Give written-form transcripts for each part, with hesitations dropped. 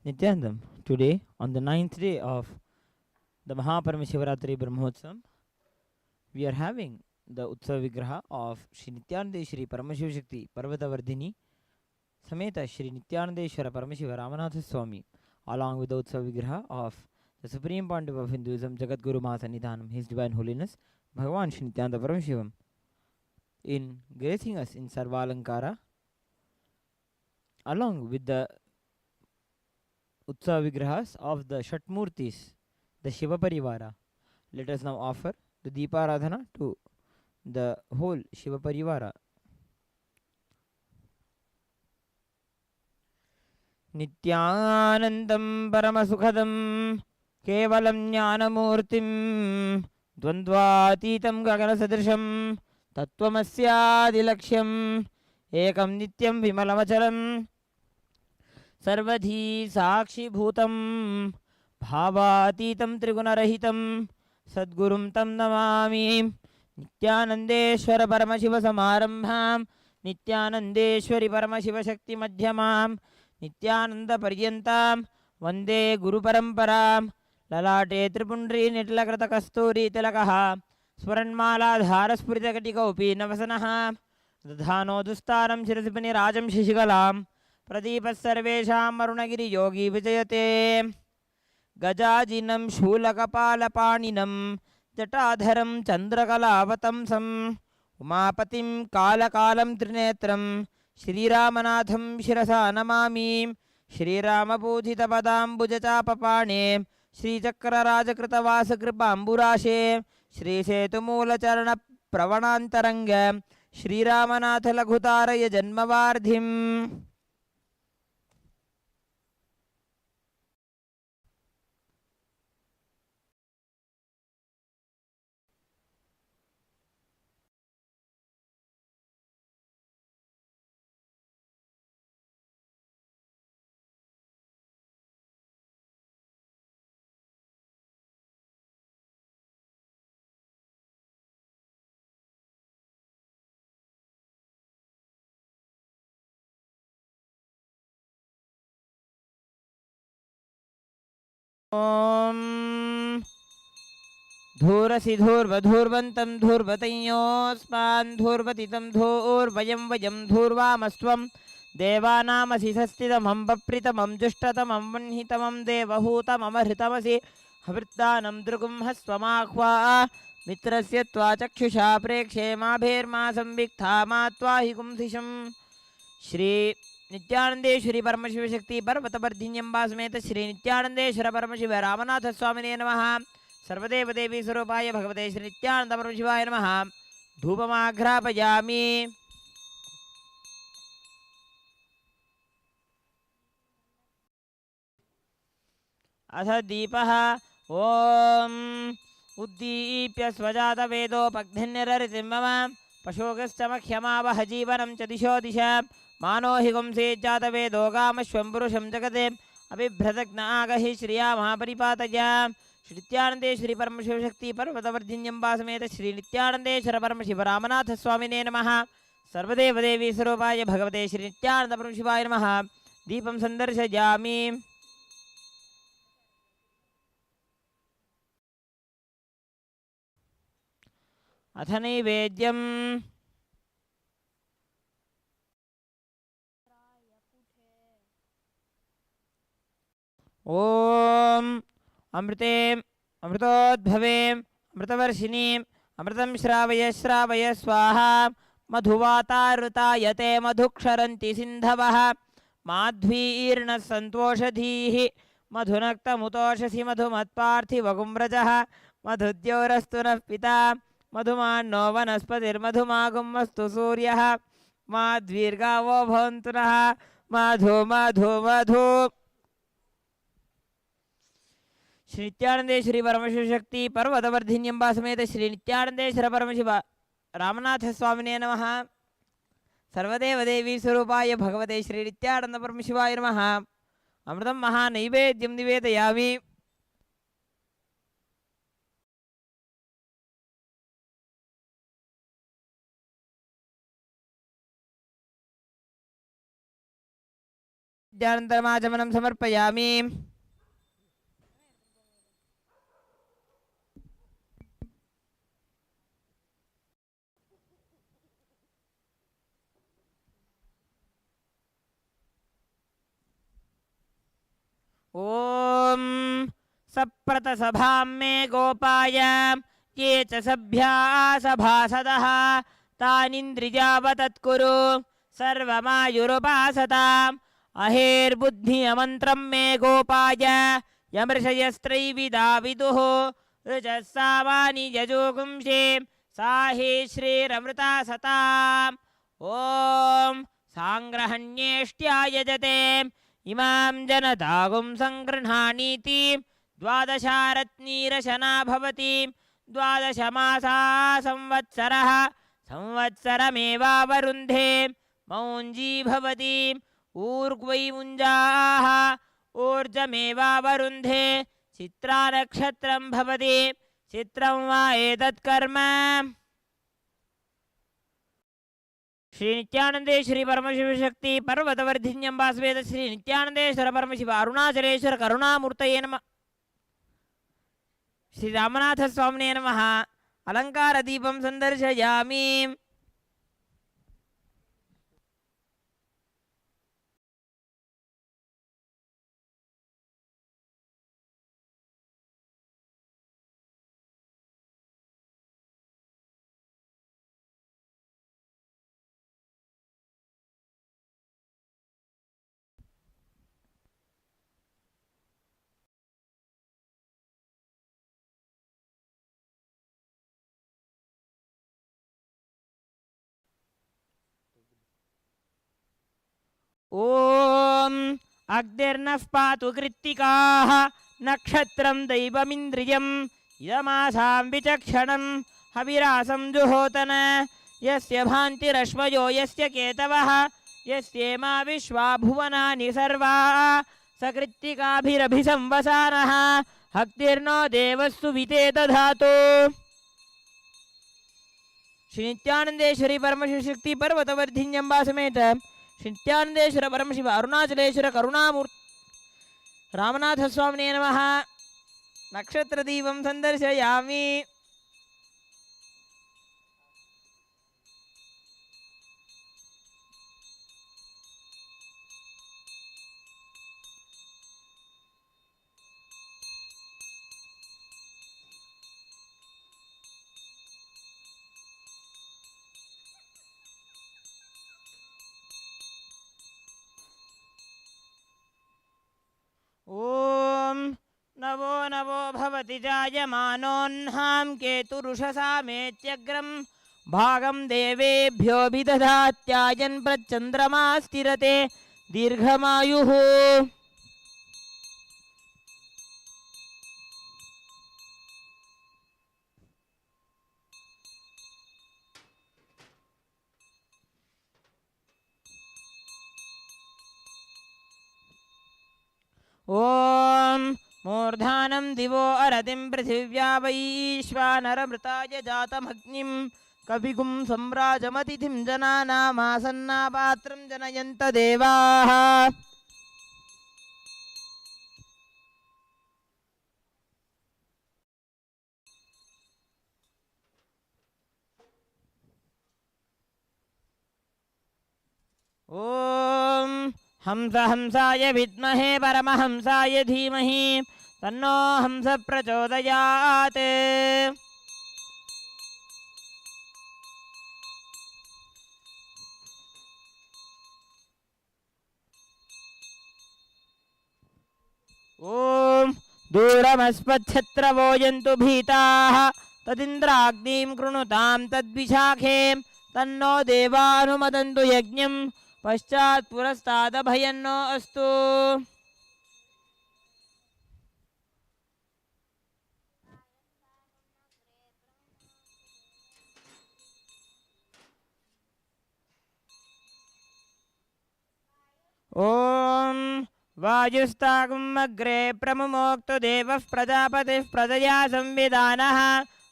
Nithyanandam. Today, on the ninth day of the Paramashivaratri Brahmotsavam, we are having the Utsav Vigraha of Shri Nithyananda Shri Paramashiva Shakti Parvatavardhini Sameta Shri Nithyanandeshwara Paramashiva Ramanatha Swami, along with the Utsav Vigraha of the Supreme Pontiff of Hinduism, Jagat Guru Mahasannidhanam, His Divine Holiness, Bhagavan Shri Nithyananda Paramashivam, in gracing us in Sarvalankara, along with the Utsav Vigrahas of the Shatmurtis, the Shiva Parivara. Let us now offer the Deeparadhana to the whole Shiva Parivara. Nithyanandam Paramasukhadam Kevalam Jnanamurtim Dvandvatitam Gaganasadrisham Tattvamasyaadilaksham Ekam Nityam Vimalamachalam Sarvadhi Sakshibhutam Bhavaतीतं त्रिगुणरहितं सद्गुरुं तं नमामि नित्यानन्देश्वर परमशिव समारम्भां नित्यानन्देश्वरि परमशिव शक्ति मध्यमां नित्यानन्द पर्यन्तां वन्दे गुरुपरम्परां ललाटे त्रिपुण्ड्री निट्लकृत कस्तूरी तिलकः स्फुरन्मालाधार स्फुरितकटिकौपी नवसनः दधानो दुस्तारं शिरसिपनि राजं शिशिकलां प्रदीपः सर्वेषां अरुणगिरियोगी विजयते गजाजिनं शूलकपालपाणिनं जटाधरं चन्द्रकलावतंसं उमापतिं कालकालं त्रिनेत्रं श्रीरामनाथं शिरसा नमामि श्रीरामपूजितपदाम्बुजचापपाणे श्रीचक्रराजकृतवासकृपाम्बुराशे श्रीसेतुमूलचरणप्रवणान्तरङ्ग श्रीरामनाथलघुतारय जन्मवार्धिम् ॐ धूरसिधूर्वधूर्वन्तं धूर्वतयोऽस्मान् धूर्वतितं धूर्वयं वयं धूर्वामस्त्वं देवानामसि सस्थितमं बप्रितमं जुष्टतमं वह्नितमं देवहूतममहृतमसि हवृत्तानं दृगुं हस्वमाह्वा मित्रस्य त्वा चक्षुषा प्रेक्षे माभेर्मा संविक्था मा त्वाहि कुंसिषम् श्री नित्यानंदेश्वरी परमशिव शक्ति पर्वतवर्धिन्यंबा समेत श्री नित्यानंदेश्वर परमशिव रामनाथ स्वामिने नमः सर्वदेव देवी स्वरूपाय भगवते श्री नित्यानंद परमशिवाय नमः धूपमाघ्रापयामि अथ दीपः ॐ उद्दीप्य स्वजातवेदोपग्निर्निररितिं मम पशोगश्चमख्यमावह जीवनं च दिशो दिशा मानो हि गुंसे जातवेदो गामश्वं पुरुषं जगते अभिभ्रतज्ञ आगहि श्रिया महापरिपातय श्री नित्यानंदेश्वरी परमशिवशक्ति पर्वतवर्धिन्यंबा समेत श्री नित्यानंदेश्वर परमशिव रामनाथ स्वामिने नमः सर्वदेव देवी स्वरूपाय भगवते श्री नित्यानंद परमशिवाय नमः दीपं संदर्शयामि अथ नैवेद्यम् ॐ अमृते अमृतोद्भवे अमृतवर्षिणीम् अमृतं श्रावय श्रावय स्वाहा मधुवातारुतायते मधुक्षरन्ति सिन्धवः माध्वीर्णः सन्तोषधीः मधुनक्तमुतोषसि मधुमत्पार्थिवगुम्रजः मधुद्योरस्तु नः पिता मधुमान्नो वनस्पतिर्मधुमागुमस्तु सूर्यः माध्वीर्गावो भवन्तु नः मधु मधु मधु श्री नित्यानंदेश्वरी परमशिव शक्ति पर्वतवर्धिन्यंबा समेत श्री नित्यानंदेश्वर परमशिव रामनाथ स्वामिने नमः सर्वदेव देवी स्वरूपाय भगवते श्री नित्यानंद परमशिवाय नमः अमृतं महानैवेद्यं निवेदयामि नित्यानन्तरमाचमनं समर्पयामि। ओम सप्रतसभां मे गोपाय ये च सभ्या सभासदः तानिन्द्रियावतत्कुरु सर्वमायुरुपासताम् अहेर्बुद्धिमन्त्रं मे गोपाय यमृषयस्त्रैविदा विदुः ऋचः सामानि यजोगुंषे साहे श्रीरमृता सताम् ॐ साङ्ग्रहण्येष्ट्या यजते इमां जनतागुं सङ्गृह्णानीति द्वादशारत्नीरशना भवति द्वादशमासा संवत्सरः संवत्सरमेवावरुन्धे मौञ्जी भवति ऊर्ग्वै मुञ्जाः ऊर्जमेवावरुन्धे चित्रानक्षत्रं भवति चित्रं वा एतत्कर्म। श्री नित्यानंदेश्वरी परमशिव शक्ति पर्वतवर्धिन्यं वासवेद श्री नित्यानंदेश्वर परमशिव अरुणाचलेश्वर करुणामूर्तये नमः। श्री रामनाथ स्वामिने नमः। अलंकार दीपं संदर्शयामि। ओम अग्निर्नः पातु कृत्तिकाः नक्षत्रं दैवमिन्द्रियं यमासां विचक्षणं हविरासं जुहोतन यस्य भान्तिरश्वयो यस्य केतवः यस्येमा विश्वा भुवनानि सर्वा सकृत्तिकाभिरभिसंवसानः हक्तिर्नो देवस्सु विते दधातु। श्री नित्यानंदेश्वरी परमशिव शक्ति पर्वतवर्धिन्यंबा समेत श्री नित्यानंदेश्वर परमशिव अरुणाचलेश्वर करुणामूर्ति रामनाथ स्वामिने नमः। नक्षत्र दीपं संदर्शयामि। ओम नवो नवो भवति जायमानोऽह्नां केतुरुषसामेत्यग्रं भागं देवेभ्योऽभिदधात्यायन् प्रचन्द्रमा स्थिरते दीर्घमायुः। ओम मूर्धानं दिवो अरतिं पृथिव्या वैश्वानरमृताय जातमग्निं कविगुं सम्राजमतिथिं जनानामासन्नापात्रं जनयन्त देवाः। ओम हंस हंसाय विद्महे परमहंसाय धीमहि तन्नो हंस प्रचोदयात्। ओम दूरमस्मच्छत्रवो यन्तु भीताः तदिन्द्राग्निं कृणुतां तद्विशाखे तन्नो देवानुमदन्तु यज्ञं पश्चात् पुरस्तादभयन्नो अस्तु। ओम वायुस्तागुमग्रे प्रमुमोक्तु देवः प्रजापतिः प्रजया संविधानः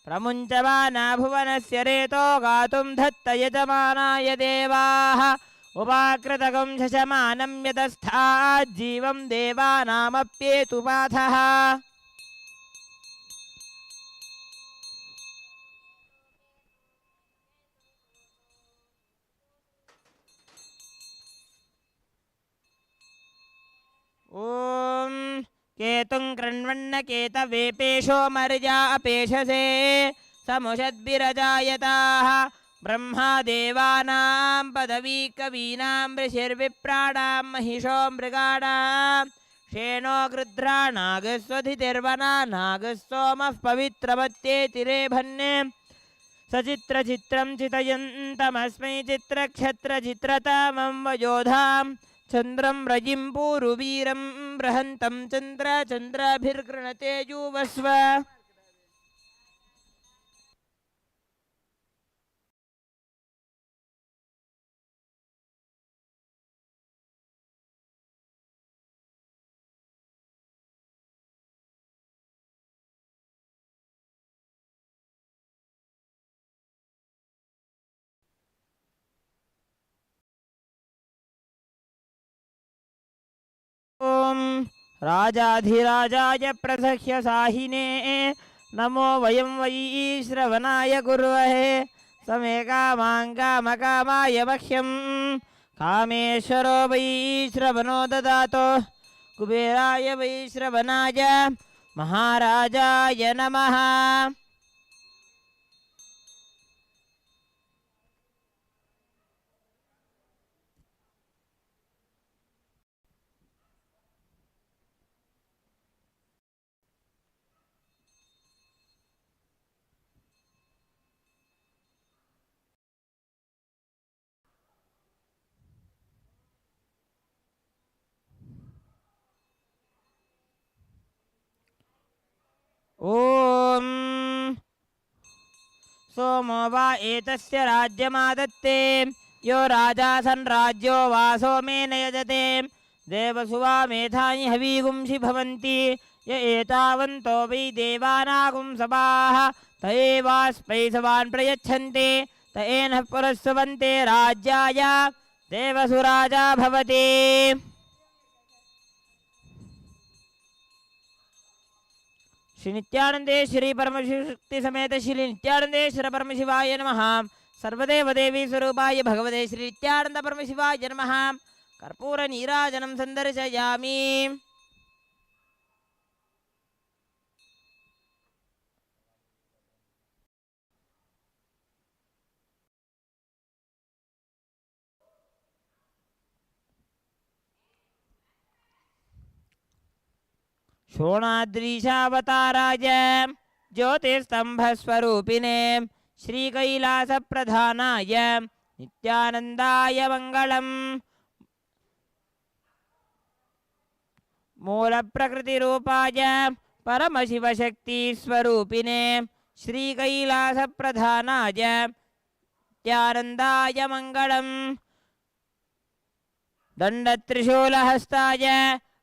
प्रमुञ्चमाना भुवनस्य रेतो गातुं धत्त यजमानाय देवाः। उपाकृतगं शशमानं यतस्थात् जीवं देवानामप्येतुपाथः ॐ केतुं कृण्वन्न केतवेपेशो मर्या अपेशसे समुषद्भिरजायताः ब्रह्मा देवानां पदवी कवीनां ऋषिर्विप्राणां महिषो मृगाणां शेनो गृध्रा नागस्वधितिर्वना नागस्सोमः पवित्रमत्येतिरेभन्ने सचित्रचित्रं चितयन्तमस्मै चित्रक्षत्रचित्रतामं वयोधां चन्द्रं रजिं पूरुवीरं बृहन्तं चन्द्राभिर्गृणते युवस्व ॐ राजाधिराजाय प्रसह्य साहिने नमो वयं वै श्रवणाय गुर्वहे समे कामाय मह्यं कामेश्वरो वै श्रवणो ददातो कुबेराय वै श्रवणाय महाराजाय नमः ॐ सोमो वा एतस्य राज्यमादत्ते यो राजा सन् राज्यो वा सोमेन यजते देवसुवा मेधानि हवीगुंसि भवन्ति य एतावन्तो वै देवानागुं सभाः त एवास्मै सवान् प्रयच्छन्ति त एनः पुरस्सवन्ते राज्याय देवसुराजा भवति श्री नित्यानंदेश्वरी परमशिवशक्ति समेत श्री नित्यानंदेश्वर परमशिवाय नमः सर्वदेव देवी स्वरूपाय भगवते श्री नित्यानंद परमशिवाय नमः कर्पूर नीराजनं संदर्शयामि शोणाद्रीशावताराय ज्योतिस्तंभस्वरूपिणे श्रीकैलासप्रधानाय नित्यानन्दाय मङ्गलम् मूलप्रकृतिरूपाय परमशिवशक्तिस्वरूपिणे श्रीकैलासप्रधानाय नित्यानन्दाय मङ्गलम् दण्डत्रिशूलहस्ताय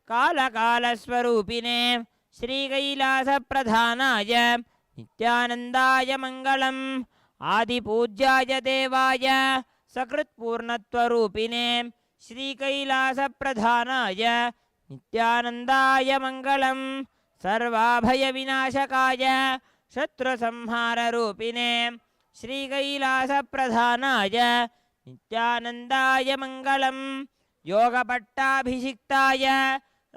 कालकालस्वरूपिणे श्रीकैलासप्रधानाय नित्यानन्दाय मङ्गलम् आदिपूज्याय देवाय सकृत्पूर्णत्वरूपिणे श्रीकैलासप्रधानाय नित्यानन्दाय मङ्गलम् सर्वाभयविनाशकाय शत्रुसंहाररूपिणे श्रीकैलासप्रधानाय नित्यानन्दाय मङ्गलम् योगपट्टाभिषिक्ताय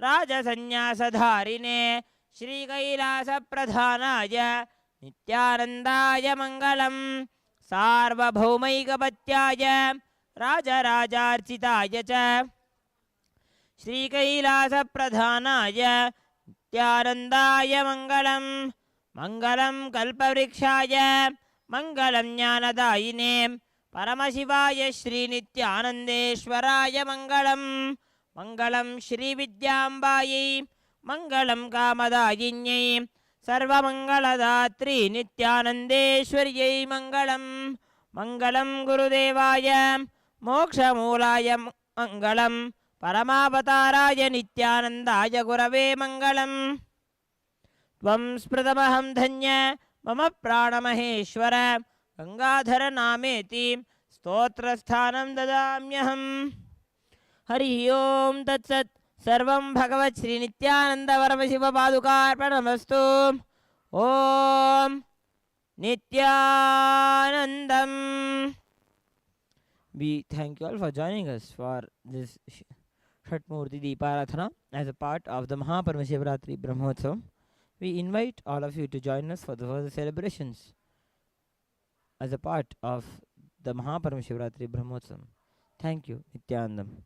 राजसन्न्यासधारिणे श्रीकैलासप्रधानाय नित्यानन्दाय मङ्गलम् सार्वभौमैकपत्याय राजराजार्चिताय च श्रीकैलासप्रधानाय नित्यानन्दाय मङ्गलम् मङ्गलं कल्पवृक्षाय मङ्गलं ज्ञानदायिने परमशिवाय श्रीनित्यानन्देश्वराय मङ्गलम् मङ्गलं श्रीविद्याम्बायै मङ्गलं कामदायिन्यै सर्वमङ्गलदात्री नित्यानन्देश्वर्यै मङ्गलम् मङ्गलं गुरुदेवाय मोक्षमूलाय मङ्गलं परमावताराय नित्यानन्दाय गुरवे मङ्गलम् त्वं स्मृतमहं धन्य मम प्राणमहेश्वर गंगाधर नामेति स्तोत्रस्थानं ददाम्यहम्। हरि ओम तत्सत्। सर्वं भगवत् श्री नित्यानंद परमशिव पादुकार्पणमस्तु। ओम Nityanandam. We thank you all for joining us for this Shatmurti Deeparatana as a part of the Paramashivaratri Brahmotsavam. We invite all of you to join us for the further celebrations as a part of the Paramashivaratri Brahmotsavam. Thank you, Nithyanandam.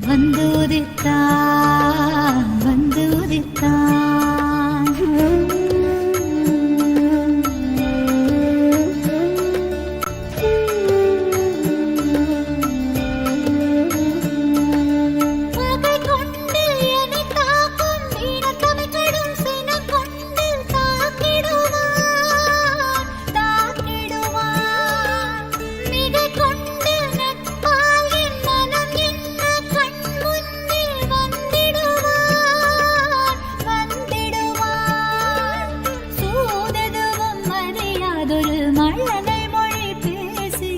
வந்துதித்தான் வந்துதித்தான் பகை கொண்டு என்னை தாக்கும் வீணத்தமை கடும் சினம் கொண்டு தாக்கிடுவான் தாக்கிடுவான் மிகை கொண்டு நட்பால் என் மனம் என்ன கண் முன்னே வந்திடுவான் வந்திடுவான் சூததுவும் அறியாதொரு மழலை மொழி பேசி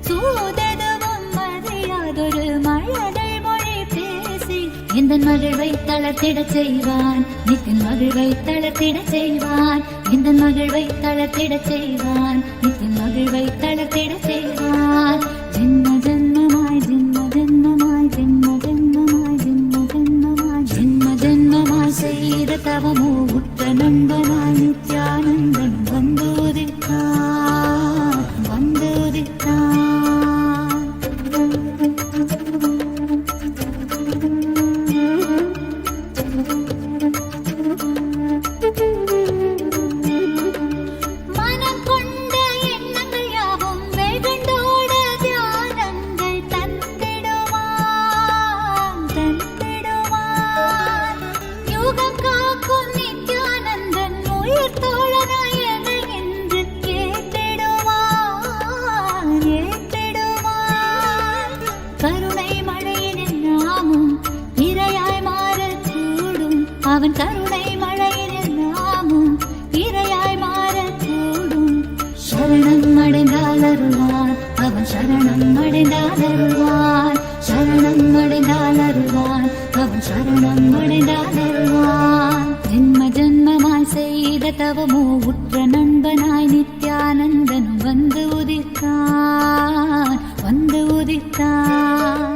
சூததுவும் அறியாதொரு மழலை மொழி பேசி எந்த மகிழ்வை தளர்த்திடச் செய்வான் நித்தின் மகிழ்வை தளர்த்திடச் செய்வான் எந்த மகிழ்வை தளர்த்திடச் செய்வான் நித்தின் மகிழ்வை தளர்த்திடச் செய்வான் ஜென்ம ஜென்மமாய் ஜென்ம ஜென்மமாய் ஜென்ம ஜென்மமாய் ஜென்ம ஜென்மமாய் ஜென்ம ஜென்மமாய் செய்த தவமோ உற்ற நண்பனாய் நித்யானந்தன் வந்துதித்தான் வந்துதித்தான் மனம் கொண்ட எண்ணங்கள் யாவும் வெகுண்டோட தியானங்கள் தந்திடுவான் தந்திடுவான் யுகம் காக்கும் நித்யானந்தன் உயிர் தோழனாய் என்னை என்று ஏற்றிடுவான் ஏற்றிடுவான் கருணை மழையினில் நாமும் இரையாய் மாறக்கூடும் அவன் கருணை மழையினில் நாமும் இரையாய் மாறக்கூடும் சரணம் அடைந்தால் அருள்வான் அவன் சரணம் அடைந்தால் அருள்வான் சரணம் அடைந்தால் அருள்வான் அவன் சரணம் அடைந்தால் அருள்வான் ஜென்ம ஜென்மமாய் செய்த தவமோ உற்ற நண்பனாய் நித்யானந்தனும் வந்து உதித்தான் வந்து உதித்தான்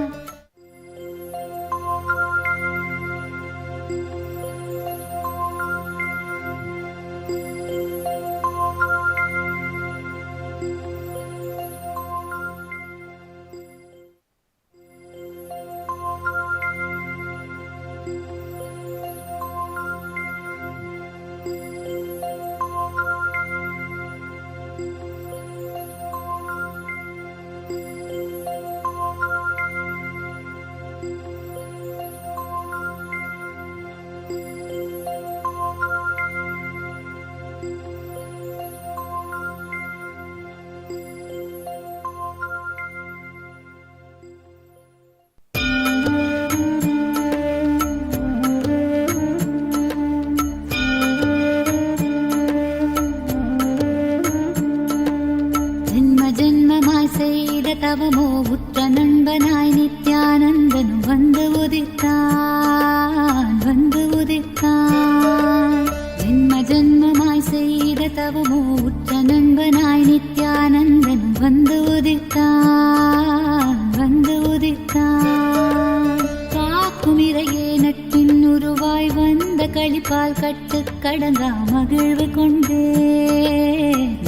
ஜென்ம ஜென்மமாய் செய்த தவமோ உற்ற நண்பனாய் நித்யானந்தனும் வந்து உதித்தான் வந்து உதித்தான் ஜென்ம ஜென்மமாய் செய்த தவமோ உற்ற நண்பனாய் நித்யானந்தனும் வந்து உதித்தான் வந்து உதித்தான் காக்கும் இறையே நட்பின் உருவாய் வந்த களிப்பால் கட்டு கடங்கா மகிழ்வு கொண்டே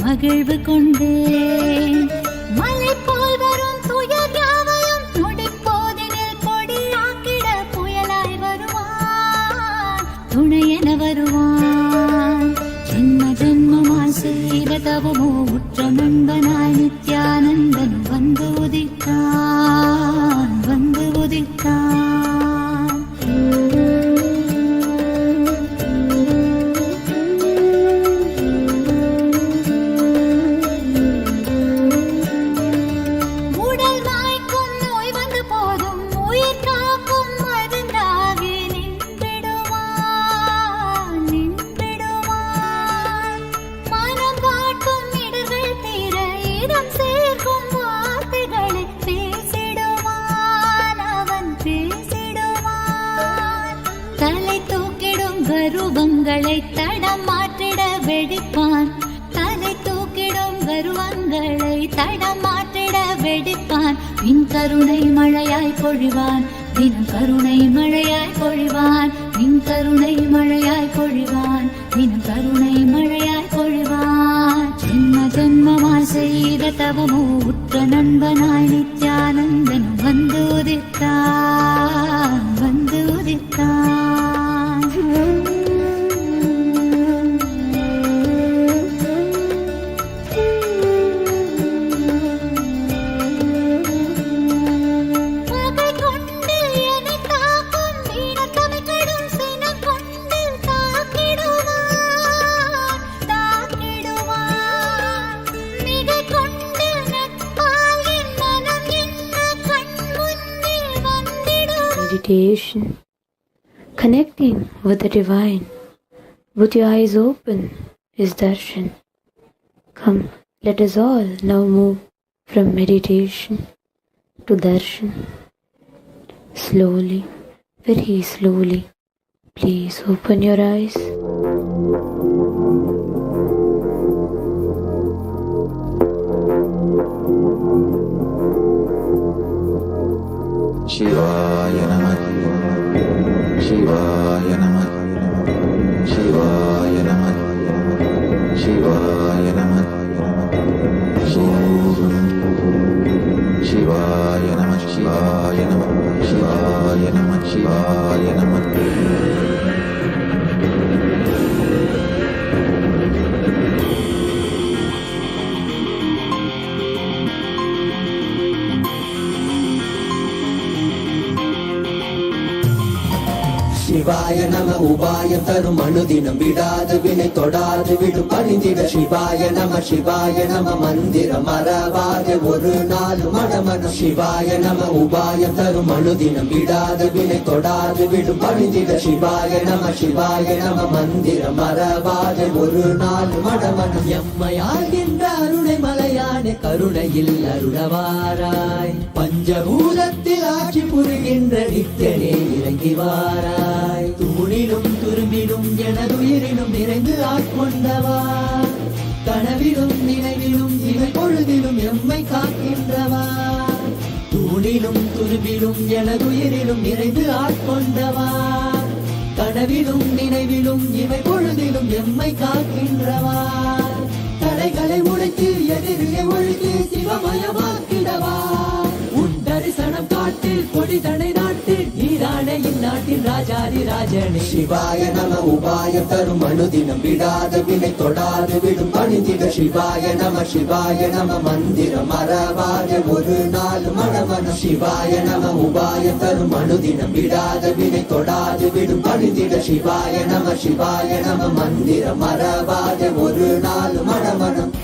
மகிழ்வு கொண்டே மலை போல் வரும் துயர் யாவையும் நொடிப்போதினில் பொடியாக்கிட புயலாய் வருவான் துணையென வருவான் ஜென்ம ஜென்மமாய் செய்த தவமோ உற்ற நண்பனாய் நித்யானந்தன் வந்து உதித்தான் வந்து உதித்தான் கர்வங்களை தடம் மாற்றிட வெடிப்பான். தலை தூக்கிடும் கர்வங்களை தடம் மாற்றிட வெடிப்பான். பின் கருணை மழையாய் பொழிவான், தினம் கருணை மழையாய் பொழிவான். பின் கருணை மழையாய் பொழிவான், தினம் கருணை மழையாய் பொழிவான். ஜென்ம ஜென்மமாய் செய்த தவமோ உற்ற நண்பனாய் நித்யானந்தன் வந்து உதித்தான், வந்து உதித்தான். பகை கொண்டு என்னை தாக்கும் வீணத்தமை கடும் சினம் கொண்டு தாக்கிடுவான், தாக்கிடுவான். மிகை கொண்டு நட்பால் என் மனம் என்ன கண் முன்னே வந்திடுவான். Meditation, connecting with the divine, with your eyes open, is darshan. Come, let us all now move from meditation to darshan. Slowly, very slowly, please open your eyes. Shivaya Namah, Shivaya Namah, Shivaya Namah, Shivaya Namah, Shivaya Namah, Shivaya Namah, Shivaya Namah, Shivaya Namah. சிவாய நம உபாயம் தரும் அனுதினம் விடாது வினை தொடாது விடும் பணிந்திட. சிவாய நம சிவாய நம மந்திரம் மறவாத ஒரு நாள் மடமனம். சிவாய நம உபாயம் தரும் அனுதினம் விடாது வினை தொடாது விடும் பணிந்திட. சிவாய நம சிவாய நம மந்திரம் மறவாத ஒரு நாள் மடமனம். எம்மையாகின்ற அருணை மலையான கருணையில் அருளவாராய். பஞ்சபூதத்தில் ஆட்சி புரிகின்ற நித்தியனே இறங்கி வாராய். தூணிலும் துரும்பிலும் எனதுயிரிலும் நிறைந்து ஆட்கொண்டவா. கனவிலும் நினைவிலும் இவை பொழுதிலும் எம்மை காக்கின்றவா. தூணிலும் துரும்பிலும் எனதுயிரிலும் நிறைந்து ஆட்கொண்டவா. கனவிலும் நினைவிலும் இவை பொழுதிலும் எம்மை காக்கின்றவா. தடைகளை உடைத்து எதிரியை ஒழித்து சிவமயமாக்கிடவா. உன் தரிசனம் காட்டு கொடி தடை நாட்டு நீரானே இந்நாட்டின் ராஜாதி ராஜனே. சிவாய நம உபாயம் தரும் அனுதினம் விடாத வினை தொடாது விடும் பணிந்திட. சிவாய நம சிவாய நம மந்திரம் மறவாத ஒரு நாள் மடமனம். சிவாய நம உபாயம் தரும் அனுதினம் விடாத வினை தொடாது விடும் பணிந்திட. சிவாய நம சிவாய நம மந்திரம் மறவாத ஒரு நாள் மடமனம்.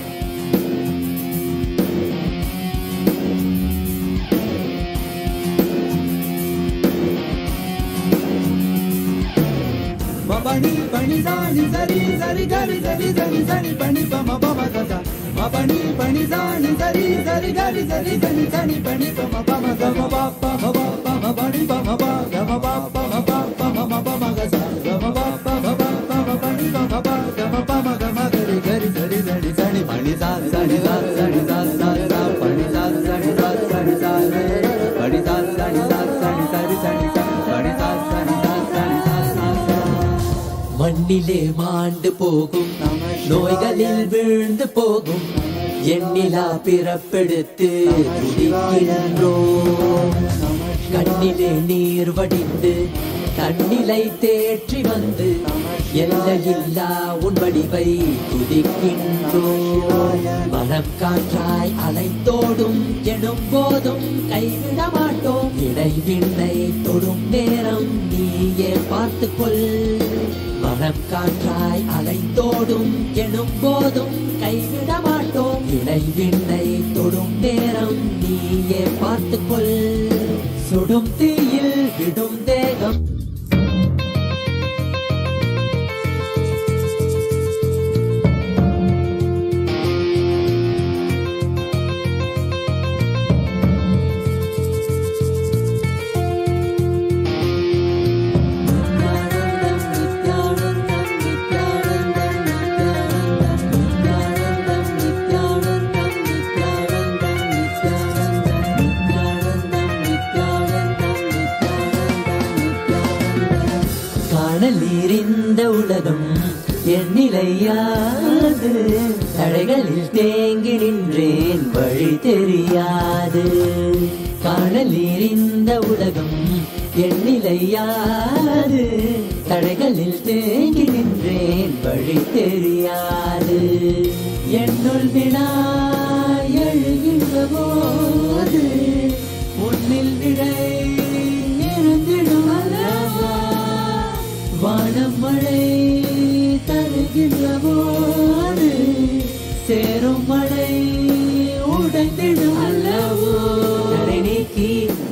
Mabani bani zani zari zari gari zari zari zani bani bama bama gaga. Mabani bani zani zari zari gari zari zani zani bani bama bama gama bapa bama bama bani bama ba gama bapa bama bama bama gaza gama bapa bama bani bama ba gama bama gama gari gari zari zari zani bani zani zani zani zani zani zani bani zani zani zani zani zani bani zani zani zani zani zani zani bani zani zani மண்ணிலே மாண்டு போகும் நோய்களில் வீழ்ந்து போகும் எண்ணிலா பிறப்பெடுத்து துடிக்கின்றோம். கண்ணிலே நீர் வடிந்து தன்னிலை தேற்றி வந்து எல்லையில்லா உன் வடிவை துதிக்கின்றோம். மனம் காற்றாய் அலைத்தோடும் எனும் போதும் கைவிட மாட்டோம். இடைவிண்ணை தொடும் நேரம் நீயே பார்த்துக்கொள். மனம் காற்றாய் அலைத்தோடும் எனும் போதும் கைவிட மாட்டோம். இடைவிண்ணை தொடும் நேரம் நீயே பார்த்துக்கொள். சுடும் தீயில் விடும் தேகம் எண்ணிலையாது தடைகளில் தேங்கி நின்றேன் வழி தெரியாது காணல் நீர் இந்த உலகம் எண்ணிலையாது தடைகளில் தேங்கி நின்றேன் வழி தெரியாது என்னுள் வினா எழுகின்ற போது உன்னில் விடை எழுந்திடும் அல்லவா வானம் மழை தருகின்ற போது சேரும் மழை உடைந்திடும் அல்லவோ தடை நீக்கி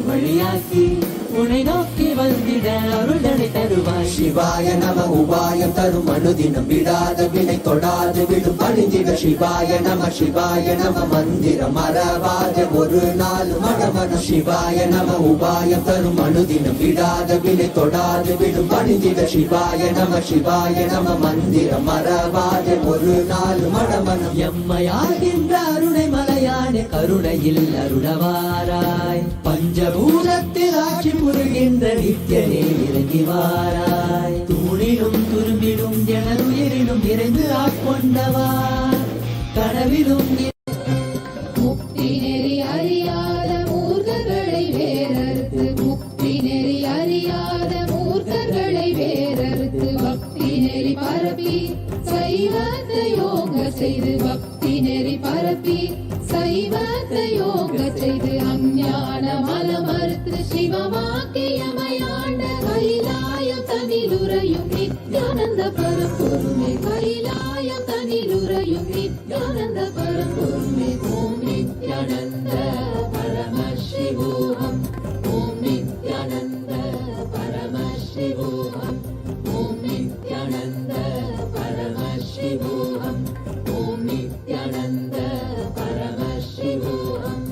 வழியாக்கி உன்னை நோக்கி வந்திட அருள்தனை தருவாய் சிவாய நம உபாயம் தரும் அனுதினம் விடாத வினை தொடாது விடும் பணிந்திட சிவாய நம மந்திரம் மறவாத ஒரு நாள் மடமன சிவாய நம உபாயம் தரும் அனுதினம் விடாத வினை தொடாது விடும் பணிந்திட சிவாய நம மந்திரம் மறவாத ஒரு நாள் மடமனம் எம்மையாகின்ற அருணை மலையானே கருணையில் அருளவாராய் பஞ்சபூதத்தில் ஆட்சி புரிகின்ற நித்யனே இறங்கி வாராய் தூணிலும் துரும்பிலும் எனதுயிரிலும் இறைந்து ஆட்கொண்டவா கனவிலும் முக்தி நெறி அறியாத மூர்க்கர்களை வேறறுத்து முக்தி நெறி அறியாத மூர்க்கர்களை வேறறுத்து பக்தி நெறி பரப்பி சைவத்தை யோக செய்து பக்தி நெறி பரப்பி சைவத்தை யோக செய்து அஞ்ஞான மலமறுத்து சிவமாக்கியமையாண்ட கைலாயம் தனிலுறையும் நித்யானந்த பரம்பொருளே கைலாயம் தனிலுறையும் நித்யானந்த பரம்பொருளே ஓம் நித்யானந்த பரமசிவோகம் ஓம் நித்யானந்த பரமசிவோகம் ஓம் நித்யானந்த பரமசிவோகம் ஓம் நித்யானந்த பரமசிவோகம்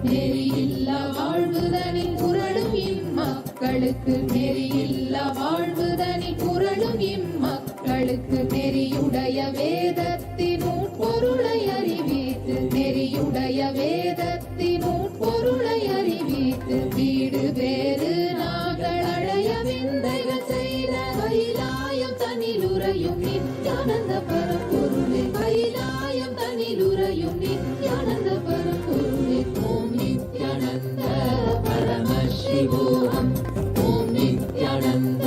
நெறியில்லா வாழ்வுதனின் குரலும் இம்மக்களுக்கு நெறியில்லா வாழ்வுதனின் குரலும் இம்மக்களுக்கு நெறியுடைய வேதத்தின் உட்பொருளை அறிவித்து நெறியுடைய வேதத்தின் உட்பொருளை அறிவித்து வீடு வேறு நாங்கள் அடைய விந்தைகள் செய்த கைலாயம் தனிலுறையும் நித்யானந்த பரம்பொருளே கைலாயம் தனிலுறையும் நித்யானந்த பரம்பொருளே ஓம் நித்யானந்த பரமசிவோகம் ஓம் நித்யானந்த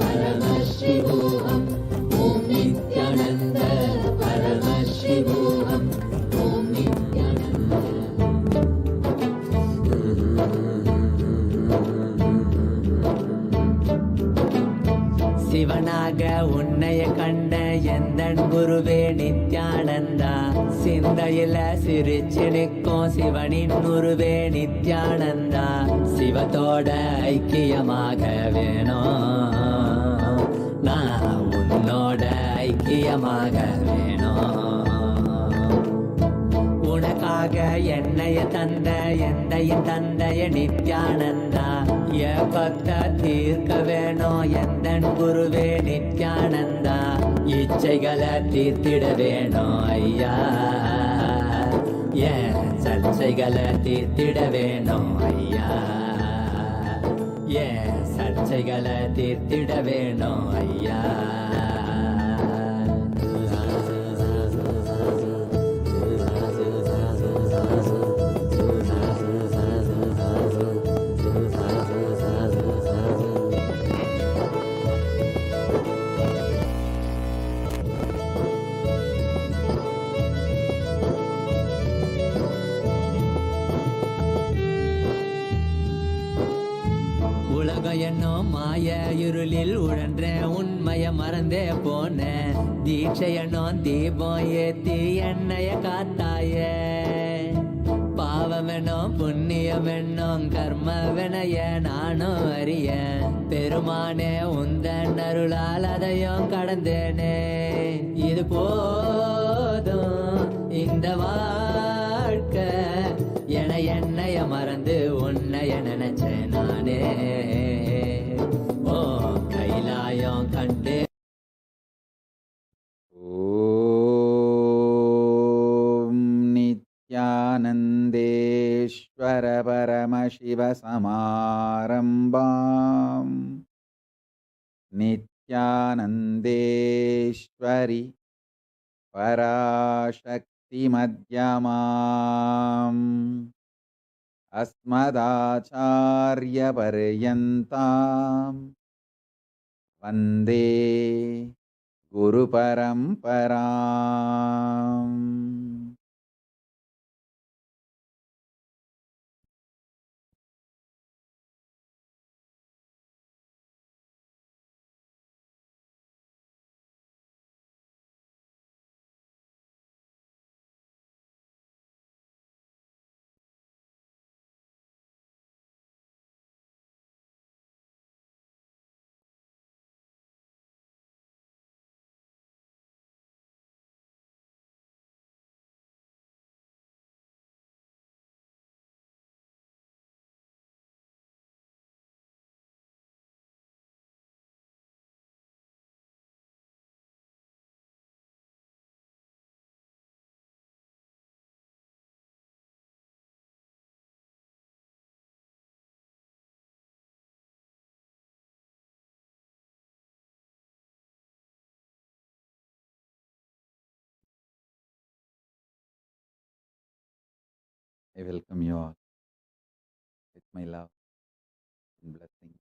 பரமசிவோகம் ஓம் நித்யானந்த பரமசிவோகம் ஓம் நித்யானந்த சிவனாக உன்னைய கண்ட எந்தன் குருவே நித்யானந்தா சிந்தையில சிரிச்சு நிற்கும் சிவனின் குருவே நித்யானந்தா சிவத்தோட ஐக்கியமாக வேணும் நான் உன்னோட ஐக்கியமாக வேணும் உனக்காக என்னைய தந்த எந்தையின் தந்தைய நித்யானந்தா ஏப்பத்தை தீர்க்க வேணும் எந்தன் குருவே நித்யானந்தா இச்சைகளை தீர்த்திட வேணும் ஐயா ஏன் சர்ச்சைகளை தீர்த்திட வேணும் ஐயா ஏன் சர்ச்சைகளை தீர்த்திட வேணும் ஐயா உலகம் என்னும் மாய இருளில் உழன்ற உண்மைய மறந்தே போன தீட்சை என்னும் தீபம் ஏத்தி என்னைய காத்தாயே பாவம் என்னும் புண்ணியம் என்னும் கர்மவனைய நானும் அறிய பெருமானே உந்தன் அருளால் அதையும் கடந்தேனே இது போதும் இந்த வாழ்க்கை என என்னைய மறந்து உன்னைய நினைச்சேன் நானே ஓ கைலாயம் கண்டு ஓம் நித்யானந்தேஸ்வர பரமசிவ சமாரம்பாம் नित्यानन्देश्वरि पराशक्तिमध्यमाम् अस्मदाचार्यपर्यन्तां वन्दे गुरुपरम्पराम्. I welcome you all with my love and blessing.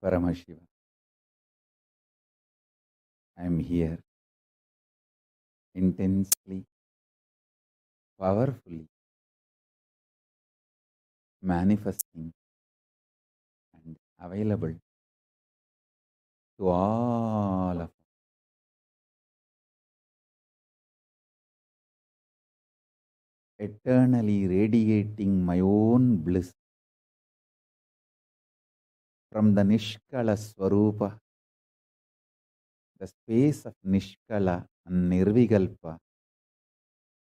Paramashiva, I am here intensely, powerfully, manifesting and available to all of us. Eternally radiating my own bliss from the Nishkala Swarupa, the space of Nishkala and Nirvikalpa,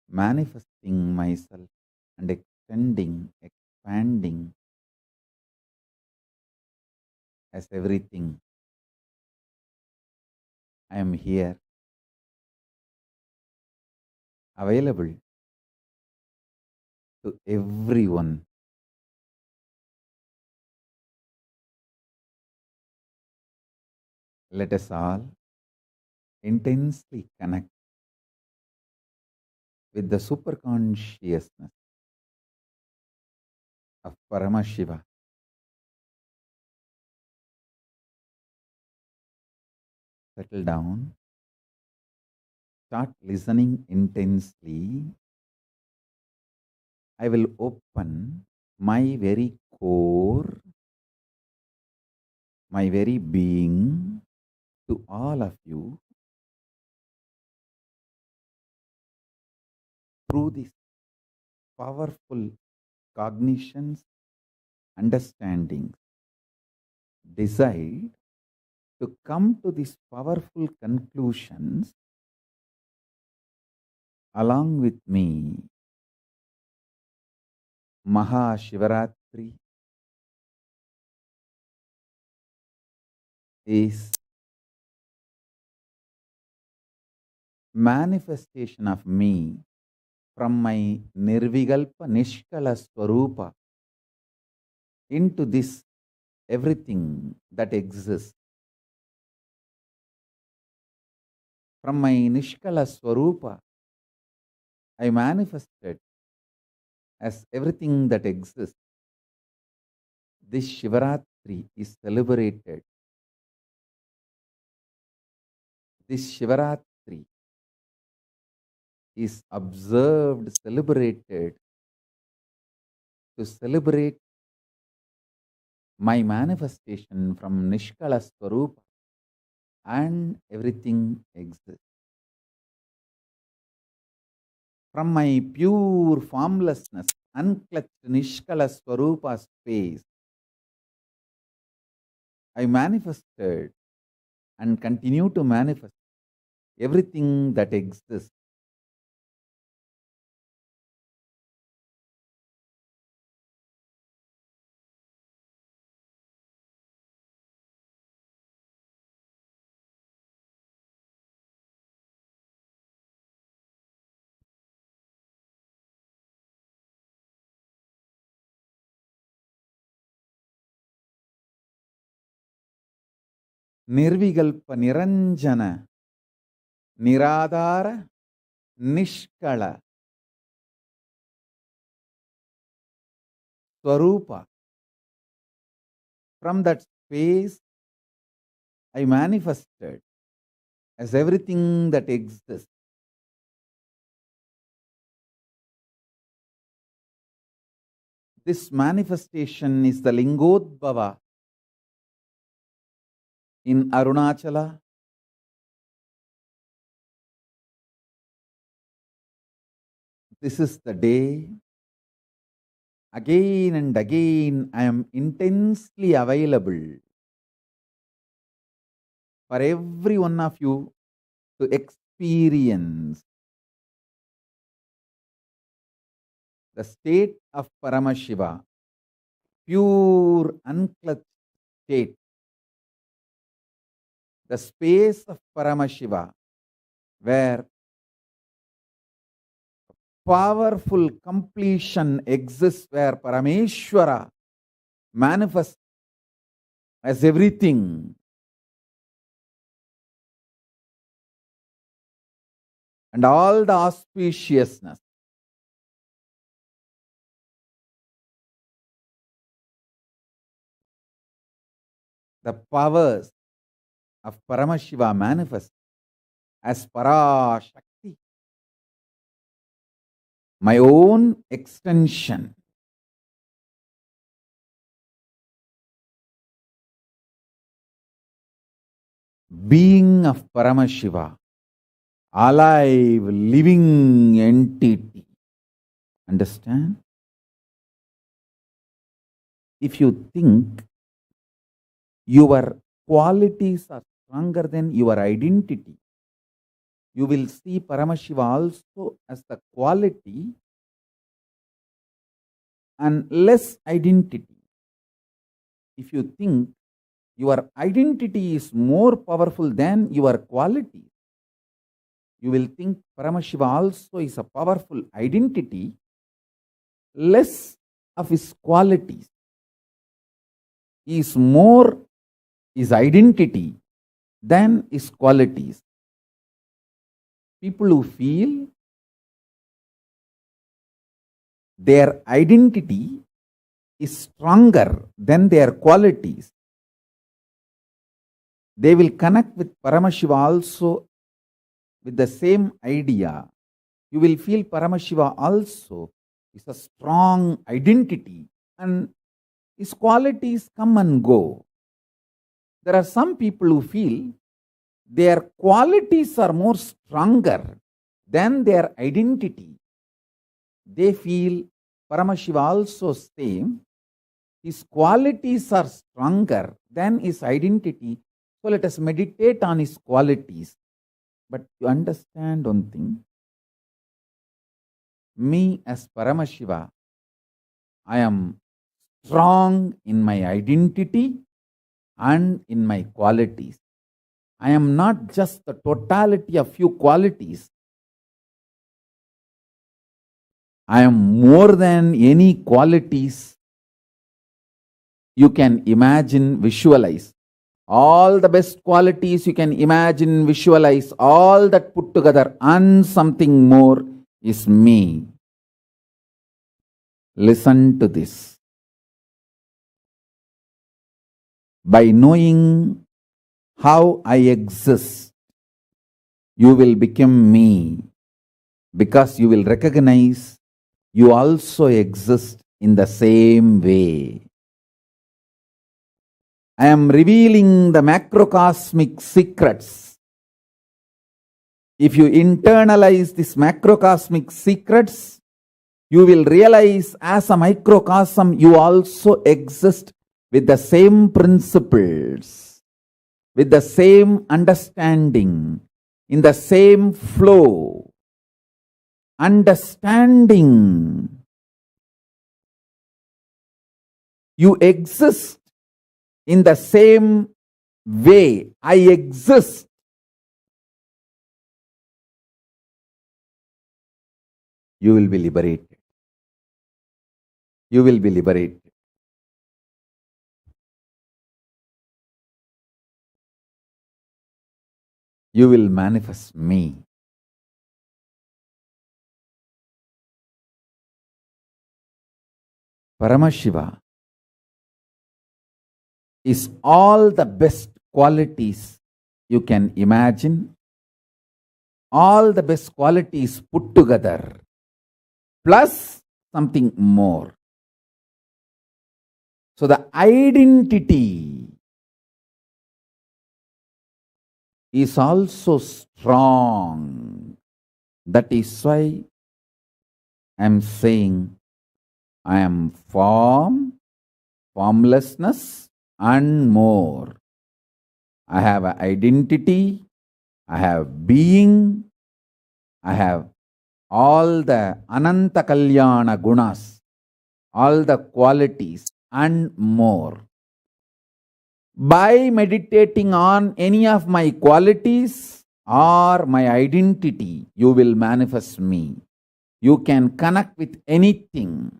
manifesting myself and extending, expanding as everything. I am here, available to everyone. Let us all intensely connect with the superconsciousness of Paramashiva. Settle down, start listening intensely. I will open my very core, my very being to all of you through these powerful cognitions, understandings. Decide to come to these powerful conclusions along with me. Mahashivaratri is manifestation of me from my Nirvikalpa Nishkala Swarupa into this everything that exists. From my Nishkala Swarupa, I manifested as everything that exists. This Shivaratri is celebrated. This Shivaratri is observed, celebrated to celebrate my manifestation from Nishkala Swarupa and everything exists. From my pure formlessness, unclutched Nishkala Swarupa space, I manifested and continue to manifest everything that exists. Nirvikalpa Niranjana Niradhara Nishkala Swarupa. From that space, I manifested as everything that exists. This manifestation is the Lingodbhava in Arunachala. This is the day. Again and again, I am intensely available for every one of you to experience the state of Paramashiva, pure, unclutched state, the space of Paramashiva, where powerful completion exists, where Parameshvara manifests as everything. And all the auspiciousness, the powers of Paramashiva manifest as Parashakti, my own extension. Being of Paramashiva, alive, living entity. Understand? If you think your qualities are stronger than your identity, you will see Paramashiva also as the quality and less identity. If you think your identity is more powerful than your quality, you will think Paramashiva also is a powerful identity, less of his qualities. He is more his identity than his qualities. People who feel their identity is stronger than their qualities, they will connect with Paramashiva also with the same idea. You will feel Paramashiva also is a strong identity and his qualities come and go. There are some people who feel their qualities are more stronger than their identity. They feel Paramashiva also same. His qualities are stronger than his identity. So let us meditate on his qualities. But you understand one thing. Me as Paramashiva, I am strong in my identity and in my qualities. I am not just the totality of few qualities. I am more than any qualities you can imagine, visualize. All the best qualities you can imagine, visualize, all that put together and something more is me. Listen to this. By knowing how I exist, you will become me, because you will recognize you also exist in the same way. I am revealing the macrocosmic secrets. If you internalize these macrocosmic secrets, you will realize as a microcosm you also exist with the same principles, with the same understanding, in the same flow. Understanding. You exist in the same way I exist. You will be liberated. You will be liberated. You will manifest me. Paramashiva is all the best qualities you can imagine, all the best qualities put together, plus something more. So the identity is also strong. That is why I am saying I am form, formlessness, and more. I have an identity, I have being, I have all the Ananta Kalyana gunas, all the qualities, and more. By meditating on any of my qualities or my identity, you will manifest me. You can connect with anything.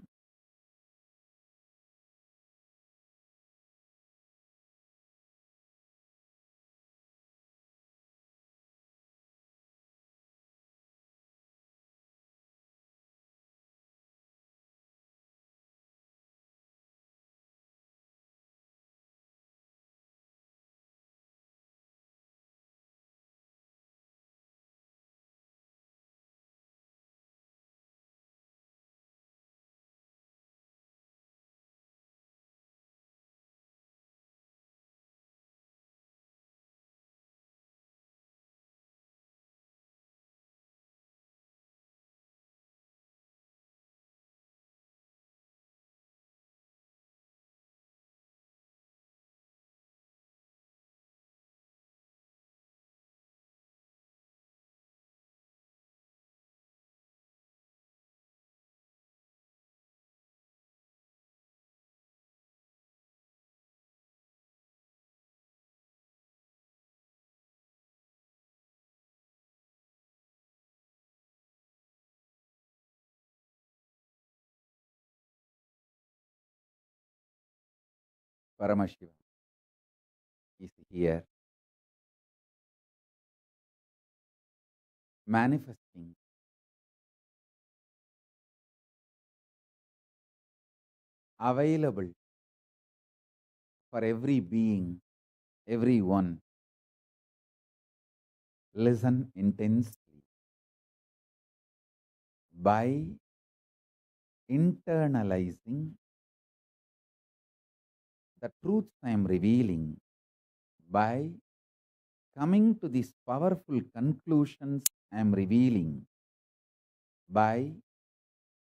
Paramashiva is here, manifesting available for every being, everyone. Listen intensely. By internalizing the truths I am revealing, by coming to these powerful conclusions I am revealing, by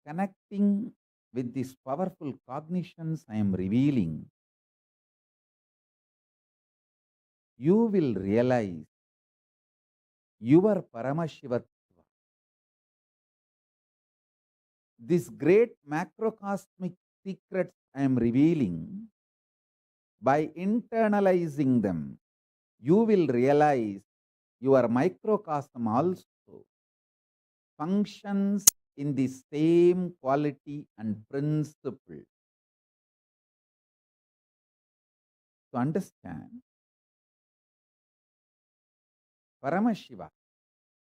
connecting with these powerful cognitions I am revealing, you will realize your Paramashiva. This great macrocosmic secrets I am revealing, by internalizing them, you will realize your microcosm also functions in the same quality and principle. To understand Paramashiva,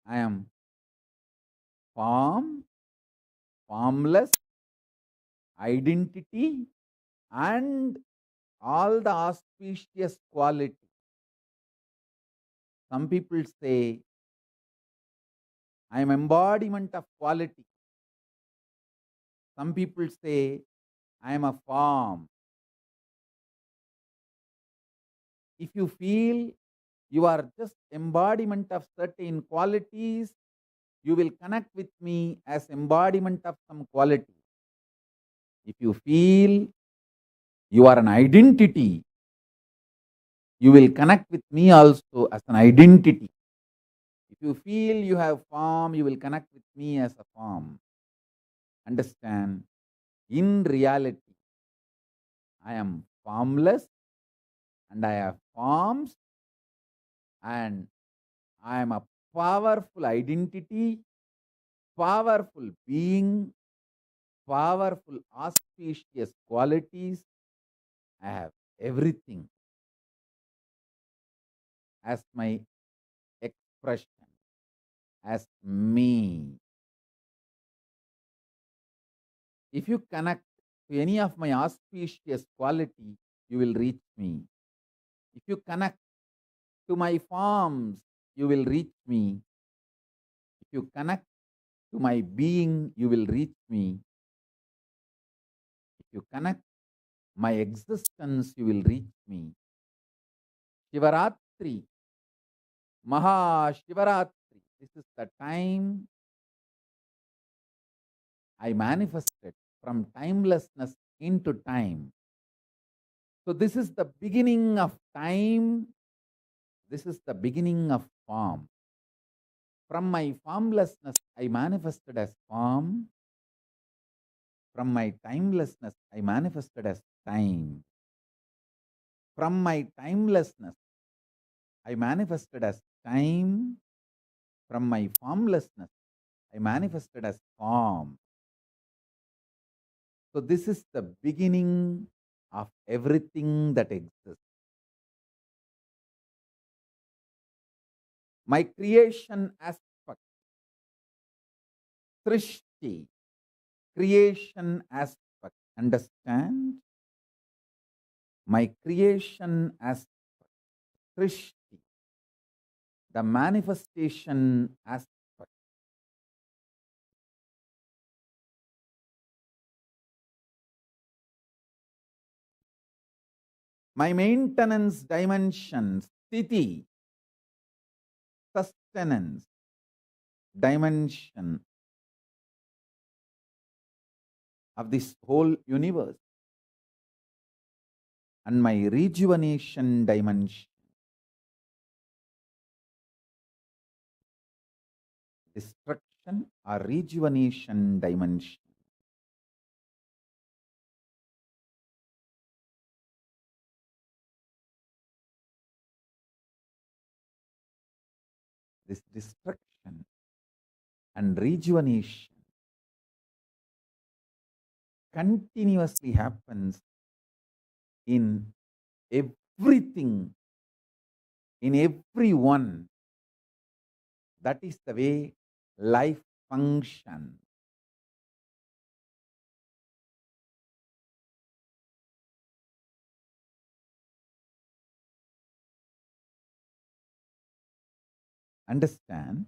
I am form, formless, identity, and all the auspicious quality. Some people say, I am embodiment of quality. Some people say, I am a form. If you feel you are just embodiment of certain qualities, you will connect with me as embodiment of some quality. If you feel you are an identity, you will connect with me also as an identity. If you feel you have form, you will connect with me as a form. Understand, in reality, I am formless and I have forms, and I am a powerful identity, powerful being, powerful auspicious qualities. I have everything as my expression, as me. If you connect to any of my auspicious quality, you will reach me. If you connect to my forms, you will reach me. If you connect to my being, you will reach me. If you connect my existence, you will reach me. Shivaratri, Mahashivaratri, this is the time I manifested from timelessness into time. So this is the beginning of time. This is the beginning of form. From my formlessness, I manifested as form. From my timelessness, I manifested as time. From my timelessness, I manifested as time. From my formlessness, I manifested as form. So this is the beginning of everything that exists. My creation aspect, Srishti, creation aspect, understand? My creation aspect, Srishti, the manifestation aspect. My maintenance dimension, Sthiti, sustenance dimension of this whole universe, and my rejuvenation dimension, destruction or rejuvenation dimension. This destruction and rejuvenation continuously happens in everything in everyone. That is the way life functions. Understand?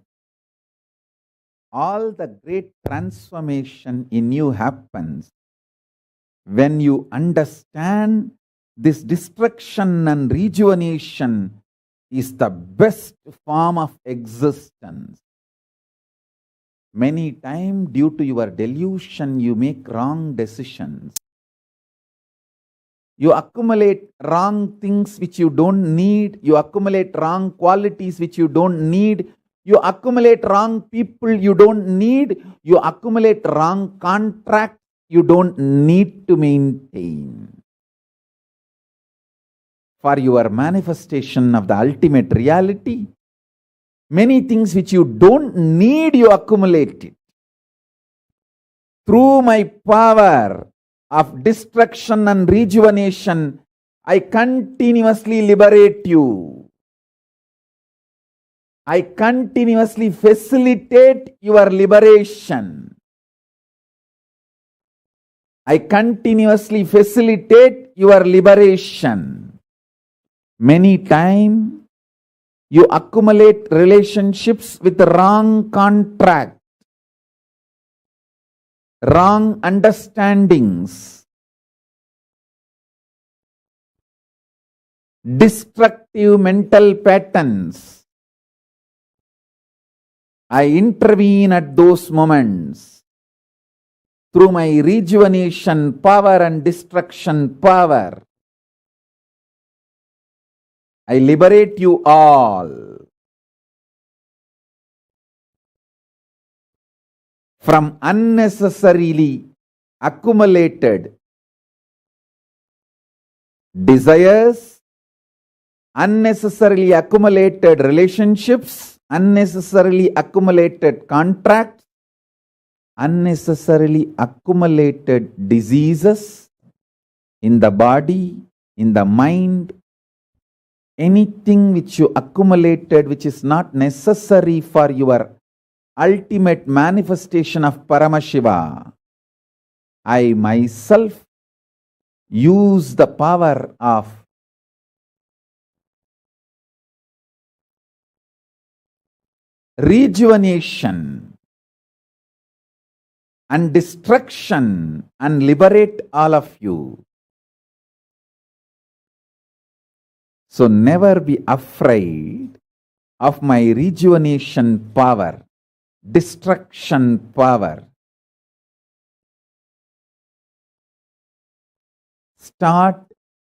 All the great transformation in you happens when you understand this destruction and rejuvenation is the best form of existence. Many times, due to your delusion, you make wrong decisions. You accumulate wrong things which you don't need. You accumulate wrong qualities which you don't need. You accumulate wrong people you don't need. You accumulate wrong contracts you don't need to maintain. For your manifestation of the ultimate reality, many things which you don't need, you accumulate it. Through my power of destruction and rejuvenation, I continuously liberate you. I continuously facilitate your liberation. I continuously facilitate your liberation. Many times, you accumulate relationships with the wrong contract, wrong understandings, destructive mental patterns. I intervene at those moments through my rejuvenation power and destruction power. I liberate you all from unnecessarily accumulated desires, unnecessarily accumulated relationships, unnecessarily accumulated contracts, unnecessarily accumulated diseases in the body, in the mind. Anything which you accumulated which is not necessary for your ultimate manifestation of Paramashiva, I myself use the power of rejuvenation and destruction and liberate all of you. So never be afraid of my rejuvenation power, destruction power. Start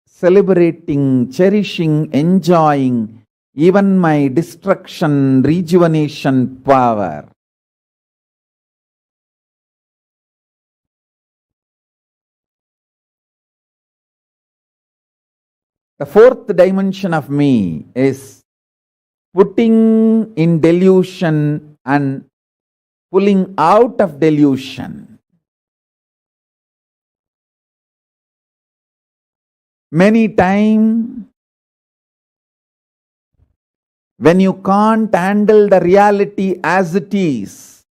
celebrating, cherishing, enjoying even my destruction, rejuvenation power. The fourth dimension of me is putting in delusion and pulling out of delusion. Many times, when you can't handle the reality as it is,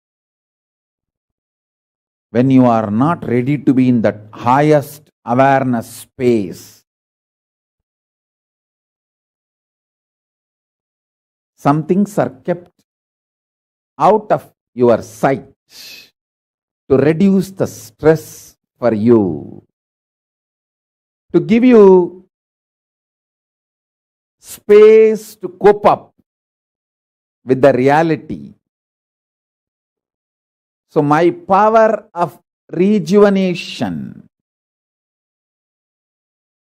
when you are not ready to be in that highest awareness space, some things are kept out of your sight to reduce the stress for you, to give you space to cope up with the reality. So my power of rejuvenation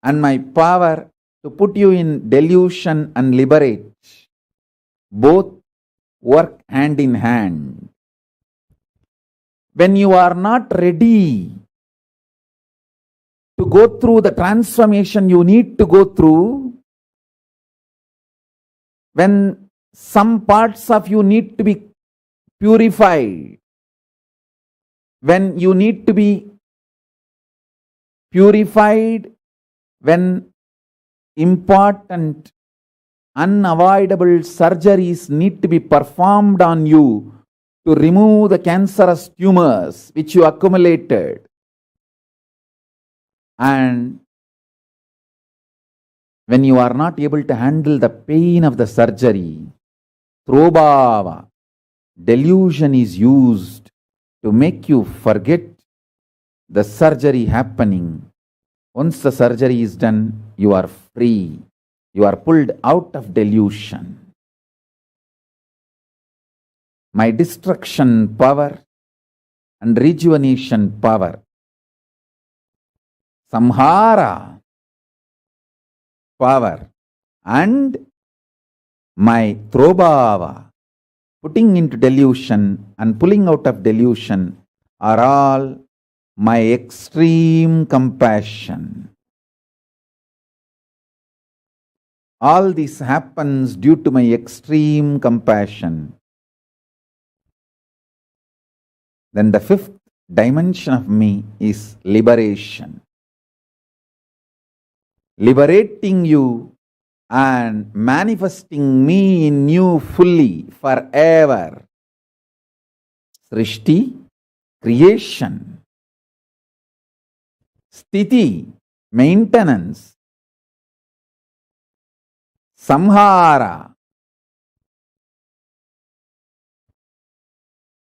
and my power to put you in delusion and liberate both work hand in hand. When you are not ready to go through the transformation you need to go through, when some parts of you need to be purified, when you need to be purified, when important, unavoidable surgeries need to be performed on you to remove the cancerous tumors which you accumulated. And when you are not able to handle the pain of the surgery, Throbhava, delusion is used to make you forget the surgery happening. Once the surgery is done, you are free. You are pulled out of delusion. My destruction power and rejuvenation power, samhara power, and my throbhava, putting into delusion and pulling out of delusion, are all my extreme compassion. All this happens due to my extreme compassion. Then the fifth dimension of me is liberation. Liberating you and manifesting me in you fully forever. Srishti, creation. Sthiti, maintenance. Samhara,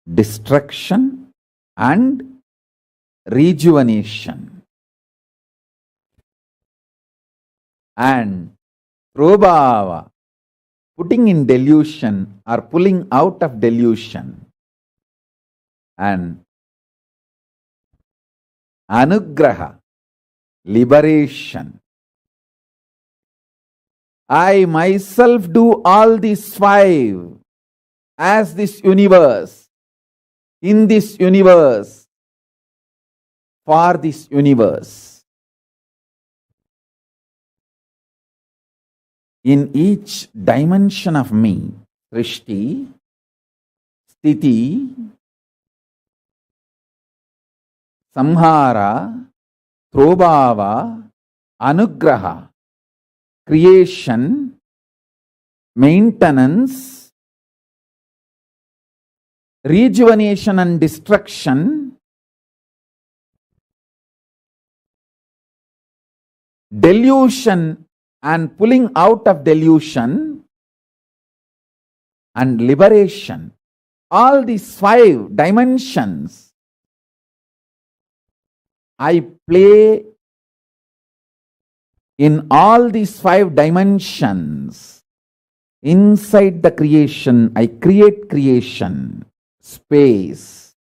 destruction and rejuvenation. And Throbhava, putting in delusion or pulling out of delusion. And Anugraha, liberation. I myself do all these five as this universe, in this universe, for this universe. In each dimension of me, Srishti, Sthiti, Samhara, Throbhava, Anugraha, creation, maintenance, rejuvenation and destruction, delusion and pulling out of delusion, and liberation. All these five dimensions, I play in all these five dimensions. Inside the creation, I create creation, space,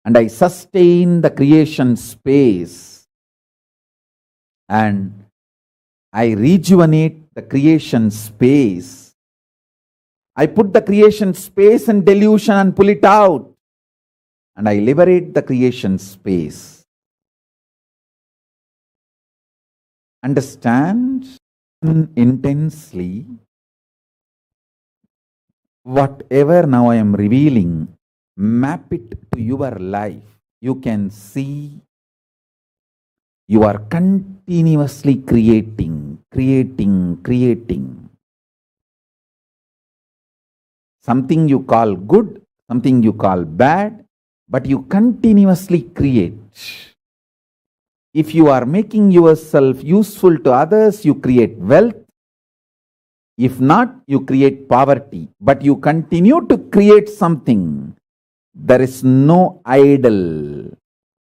and I sustain the creation space, and I rejuvenate the creation space. I put the creation space in delusion and pull it out, and I liberate the creation space. Understand intensely whatever now I am revealing, map it to your life. You can see you are continuously creating. Something you call good, something you call bad, but you continuously create. If you are making yourself useful to others, you create wealth. If not, you create poverty. But you continue to create something. There is no idle.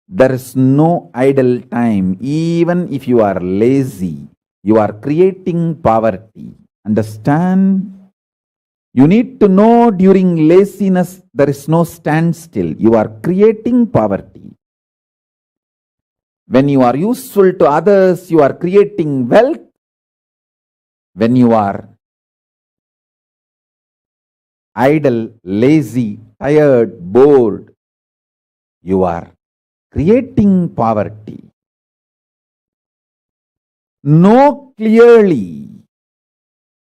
There is no idle time. Even if you are lazy, you are creating poverty. Understand? You need to know during laziness, there is no standstill. You are creating poverty. When you are useful to others, you are creating wealth. When you are idle, lazy, tired, bored, you are creating poverty. Know clearly,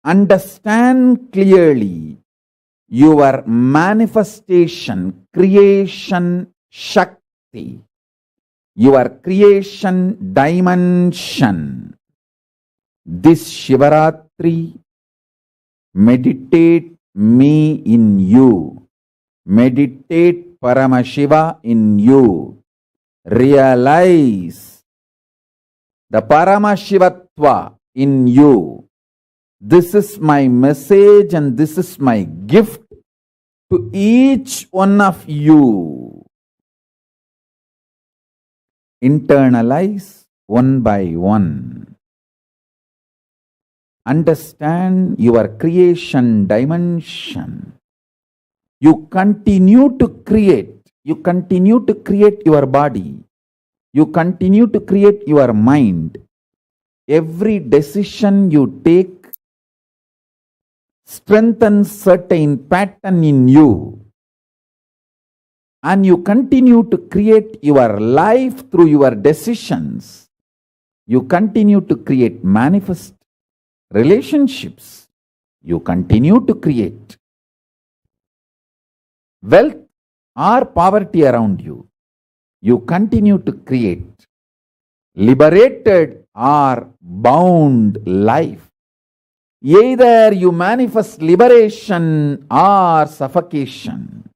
understand clearly your manifestation, creation, Shakti, your creation dimension. this Shivaratri, meditate me in you. Meditate Paramashiva in you. Realize the Paramashivatva in you. This is my message and this is my gift to each one of you. Internalize one by one. Understand your creation dimension. You continue to create. You continue to create your body. You continue to create your mind. Every decision you take strengthens certain pattern in you. And you continue to create your life through your decisions. You continue to create manifest relationships. You continue to create wealth or poverty around you. You continue to create liberated or bound life. Either you manifest liberation or suffocation.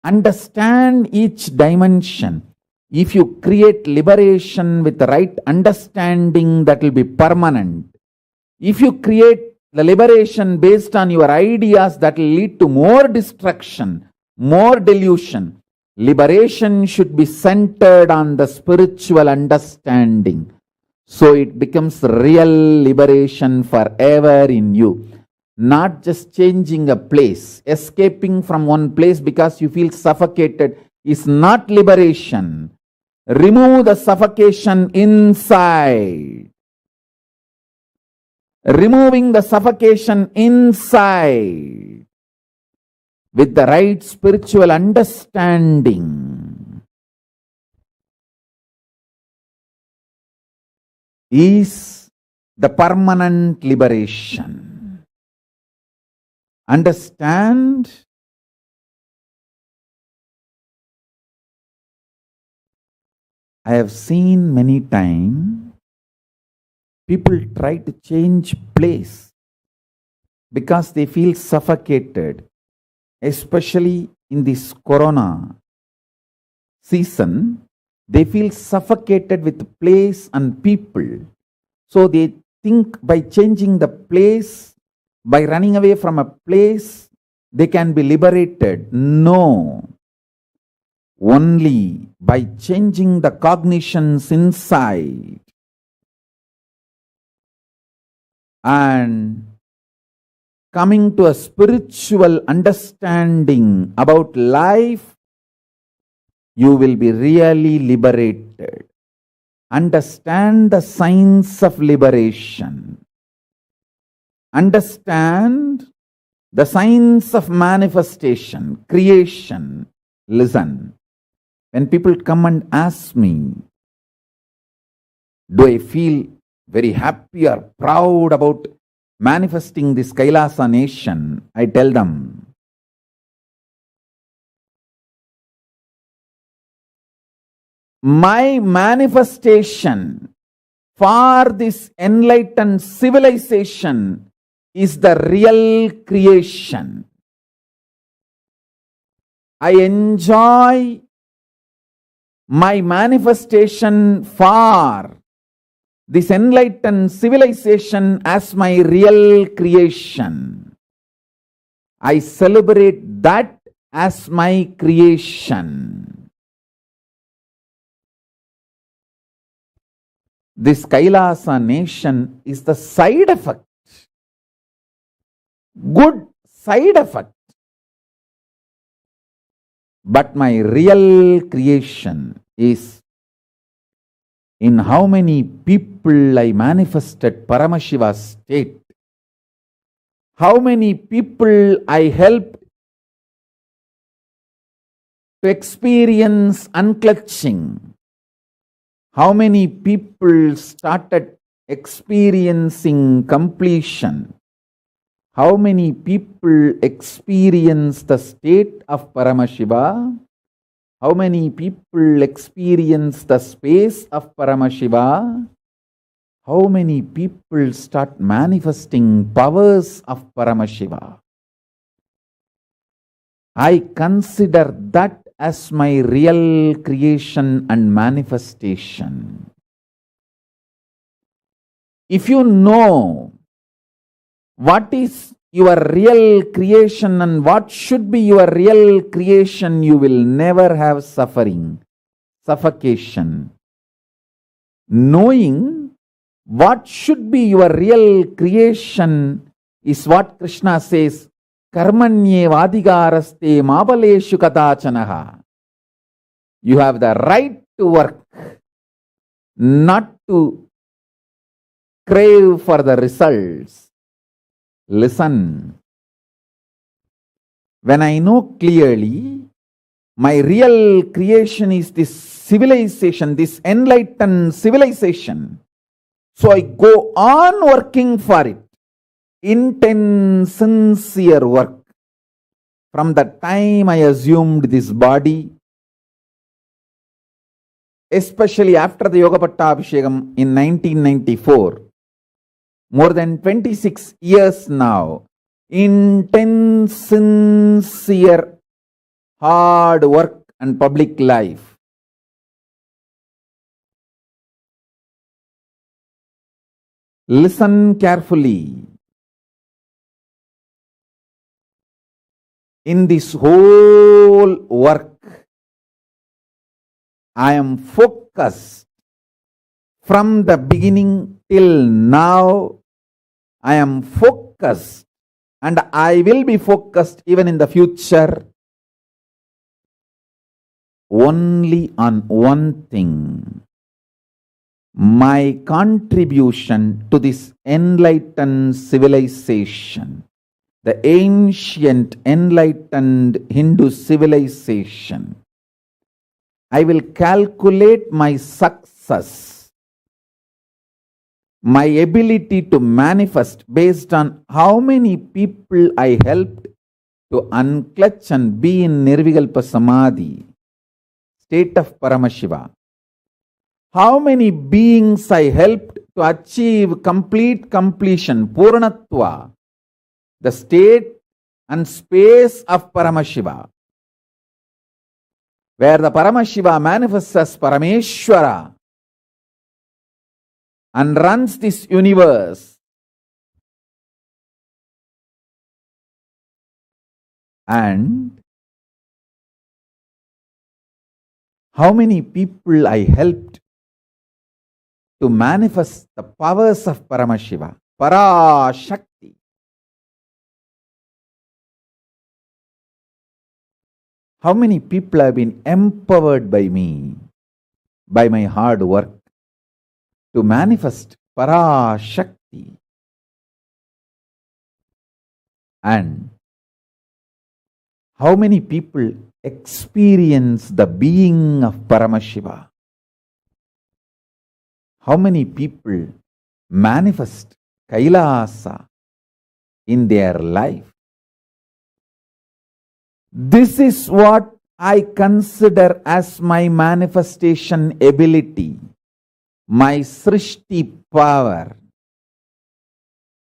Understand each dimension. If you create liberation with the right understanding, that will be permanent. If you create the liberation based on your ideas, that will lead to more destruction, more delusion. Liberation should be centered on the spiritual understanding. So it becomes real liberation forever in you. Not just changing a place. Escaping from one place because you feel suffocated is not liberation. Remove the suffocation inside. Removing the suffocation inside with the right spiritual understanding is the permanent liberation. Understand? I have seen many times people try to change place because they feel suffocated, especially in this corona season. They feel suffocated with place and people. So they think by changing the place, by running away from a place, they can be liberated. No. Only by changing the cognitions inside and coming to a spiritual understanding about life, you will be really liberated. Understand the science of liberation. Understand the science of manifestation, creation. Listen. When people come and ask me, do I feel very happy or proud about manifesting this Kailasa nation? I tell them, my manifestation for this enlightened civilization is the real creation. I enjoy my manifestation for this enlightened civilization as my real creation. I celebrate that as my creation. This Kailasa nation is the side effect, good side effect. But my real creation is in how many people I manifested Paramashiva's state, how many people I helped to experience unclutching, how many people started experiencing completion, how many people experience the state of Paramashiva, How many people experience the space of Paramashiva? How many people start manifesting powers of Paramashiva? I consider that as my real creation and manifestation. If you know what is your real creation and what should be your real creation, you will never have suffering, suffocation. Knowing what should be your real creation is what Krishna says, Karmanye vadigaraste mabaleshu kadachanaha. You have the right to work, not to crave for the results. Listen. When I know clearly, my real creation is this civilization, this enlightened civilization. So I go on working for it. Intense, sincere work. From the time I assumed this body, especially after the Yoga Pattabhishekam in 1994, more than 26 years now, intense, sincere, hard work and public life. Listen carefully. In this whole work, I am focused from the beginning till now. I am focused and I will be focused even in the future only on one thing. My contribution to this enlightened civilization, the ancient enlightened Hindu civilization. I will calculate my success, my ability to manifest based on how many people I helped to unclutch and be in Nirvikalpa Samadhi, state of Paramashiva. How many beings I helped to achieve complete completion, Purnatva, the state and space of Paramashiva, where the Paramashiva manifests as Parameshvara and runs this universe. And how many people I helped to manifest the powers of Paramashiva, Parashakti. How many people have been empowered by me, by my hard work, to manifest Parashakti. And how many people experience the being of Paramashiva? How many people manifest Kailasa in their life? This is what I consider as my manifestation ability, my Srishti power.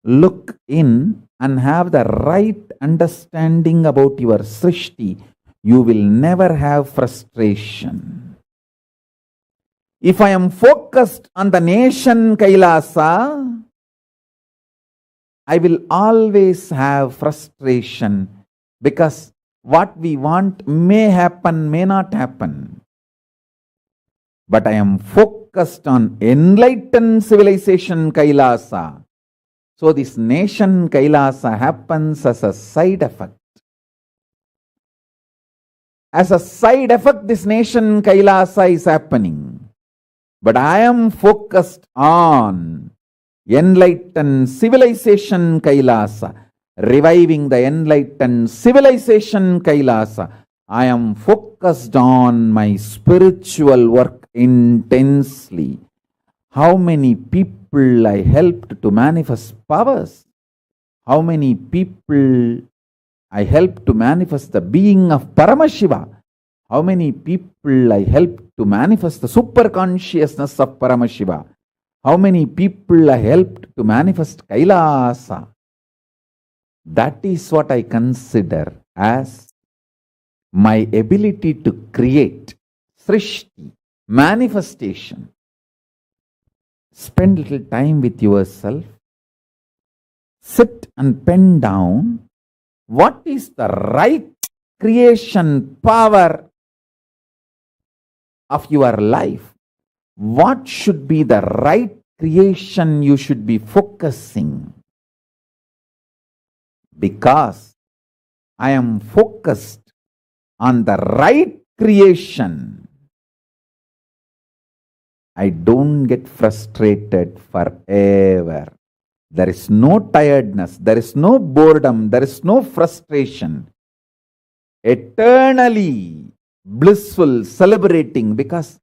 Look in and have the right understanding about your Srishti. You will never have frustration. If I am focused on the nation Kailasa, I will always have frustration because what we want may happen, may not happen. But I am focused on enlightened civilization Kailasa. So this nation Kailasa happens as a side effect. As a side effect, this nation Kailasa is happening. But I am focused on enlightened civilization Kailasa, reviving the enlightened civilization Kailasa. I am focused on my spiritual work intensely. How many people I helped to manifest powers? How many people I helped to manifest the being of Paramashiva? How many people I helped to manifest the super consciousness of Paramashiva? How many people I helped to manifest Kailasa? That is what I consider as my ability to create srishti, manifestation. Spend little time with yourself. Sit and pen down what is the right creation power of your life. What should be the right creation you should be focusing? Because I am focused on the right creation, I don't get frustrated forever. There is no tiredness, there is no boredom, there is no frustration. Eternally blissful, celebrating, because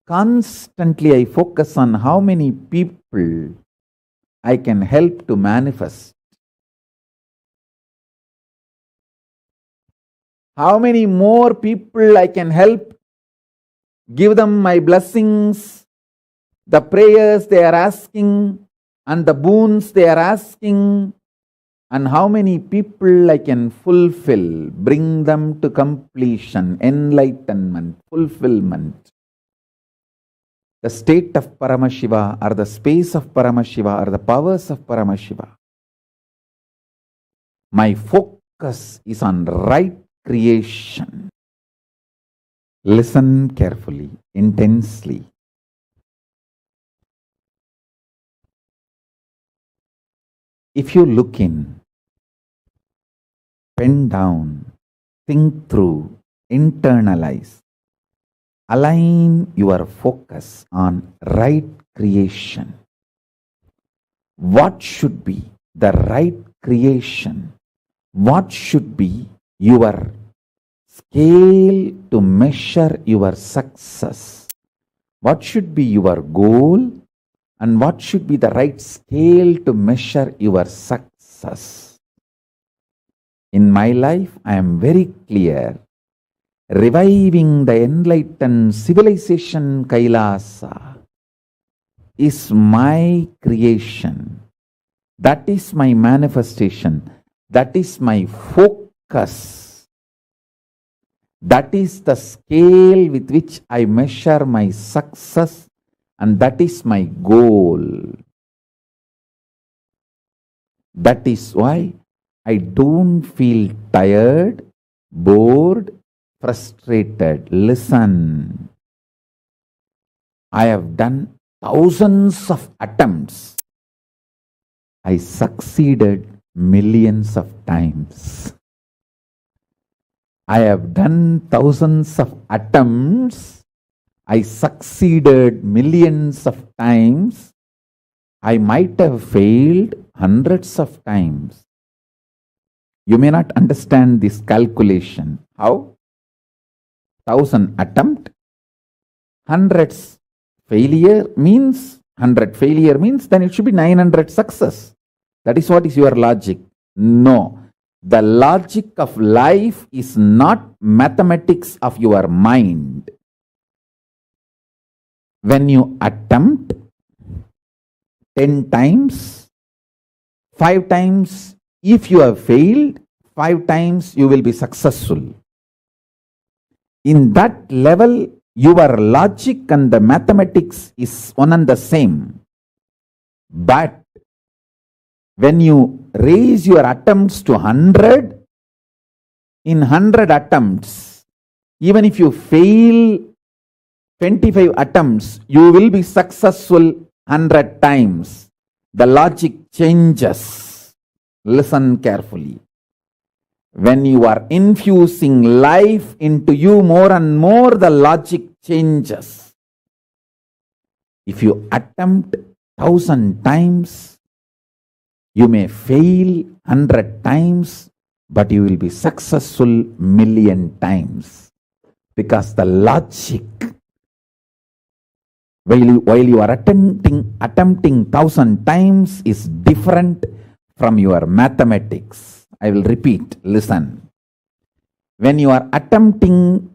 constantly I focus on how many people I can help to manifest. How many more people I can help, give them my blessings, the prayers they are asking, and the boons they are asking, and how many people I can fulfill, bring them to completion, enlightenment, fulfillment. The state of Paramashiva, or the space of Paramashiva, or the powers of Paramashiva. My focus is on right creation. Listen carefully, intensely. If you look in, pen down, think through, internalize, align your focus on right creation. What should be the right creation? What should be your scale to measure your success? What should be your goal? And what should be the right scale to measure your success? In my life, I am very clear. Reviving the enlightened civilization Kailasa is my creation. That is my manifestation. That is my focus. That is the scale with which I measure my success, and that is my goal. That is why I don't feel tired, bored, frustrated. Listen, I have done thousands of attempts. I succeeded millions of times. I have done thousands of attempts. I succeeded millions of times. I might have failed hundreds of times. You may not understand this calculation. How? 1,000 attempt, hundreds failure means, 100 failure means, then it should be 900 success. That is what is your logic. No. The logic of life is not mathematics of your mind. When you attempt 10 times, 5 times, if you have failed, 5 times you will be successful. In that level, your logic and the mathematics is one and the same. But when you raise your attempts to 100, in 100 attempts, even if you fail 25 attempts, you will be successful 100 times. The logic changes. Listen carefully. When you are infusing life into you more and more, the logic changes. If you attempt 1,000 times, you may fail 100 times, but you will be successful million times. Because the logic, while you are attempting 1,000 times, is different from your mathematics. I will repeat, listen. When you are attempting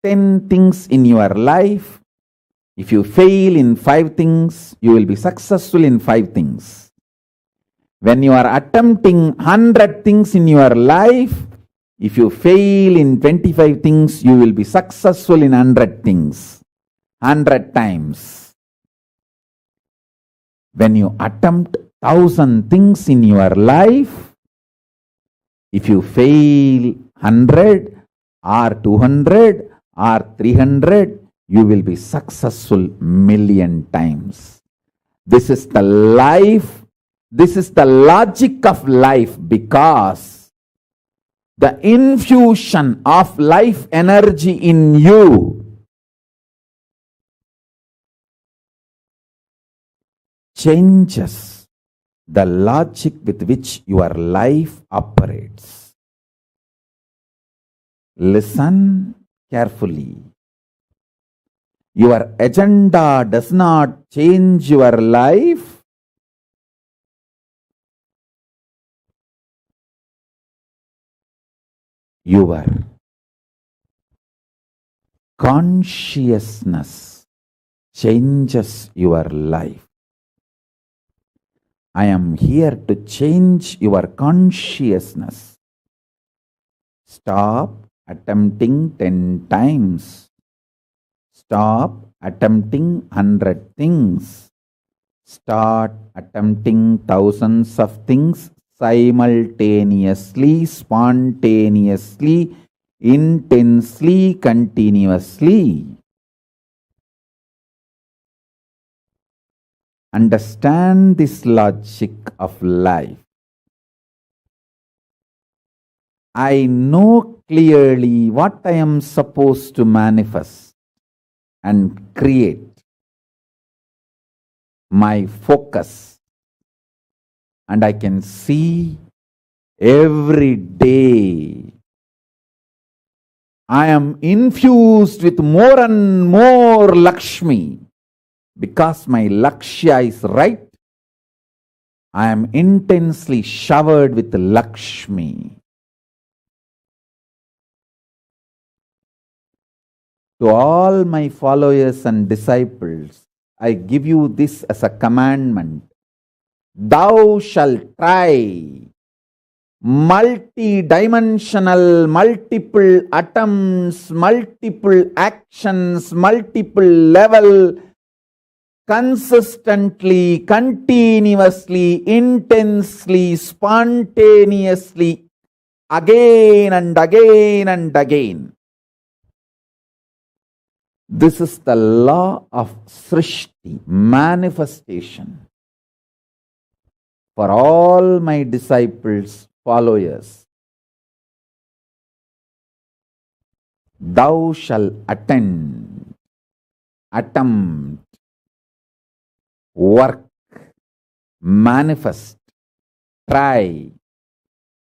10 things in your life, if you fail in 5 things, you will be successful in 5 things. When you are attempting 100 things in your life, if you fail in 25 things, you will be successful in 100 things, 100 times. When you attempt 1,000 things in your life, if you fail 100 or 200 or 300, you will be successful million times. This is the life, this is the logic of life, because the infusion of life energy in you changes the logic with which your life operates. Listen carefully. Your agenda does not change your life. Your consciousness changes your life. I am here to change your consciousness. Stop attempting 10 times. Stop attempting 100 things. Start attempting thousands of things simultaneously, spontaneously, intensely, continuously. Understand this logic of life. I know clearly what I am supposed to manifest and create. My focus, and I can see every day I am infused with more and more Lakshmi. Because my Lakshya is right, I am intensely showered with Lakshmi. To all my followers and disciples, I give you this as a commandment. Thou shalt try multi-dimensional, multiple atoms, multiple actions, multiple level, consistently, continuously, intensely, spontaneously, again and again and again. This is the law of Srishti, manifestation. For all my disciples, followers, thou shalt attend, attempt, work, manifest, try,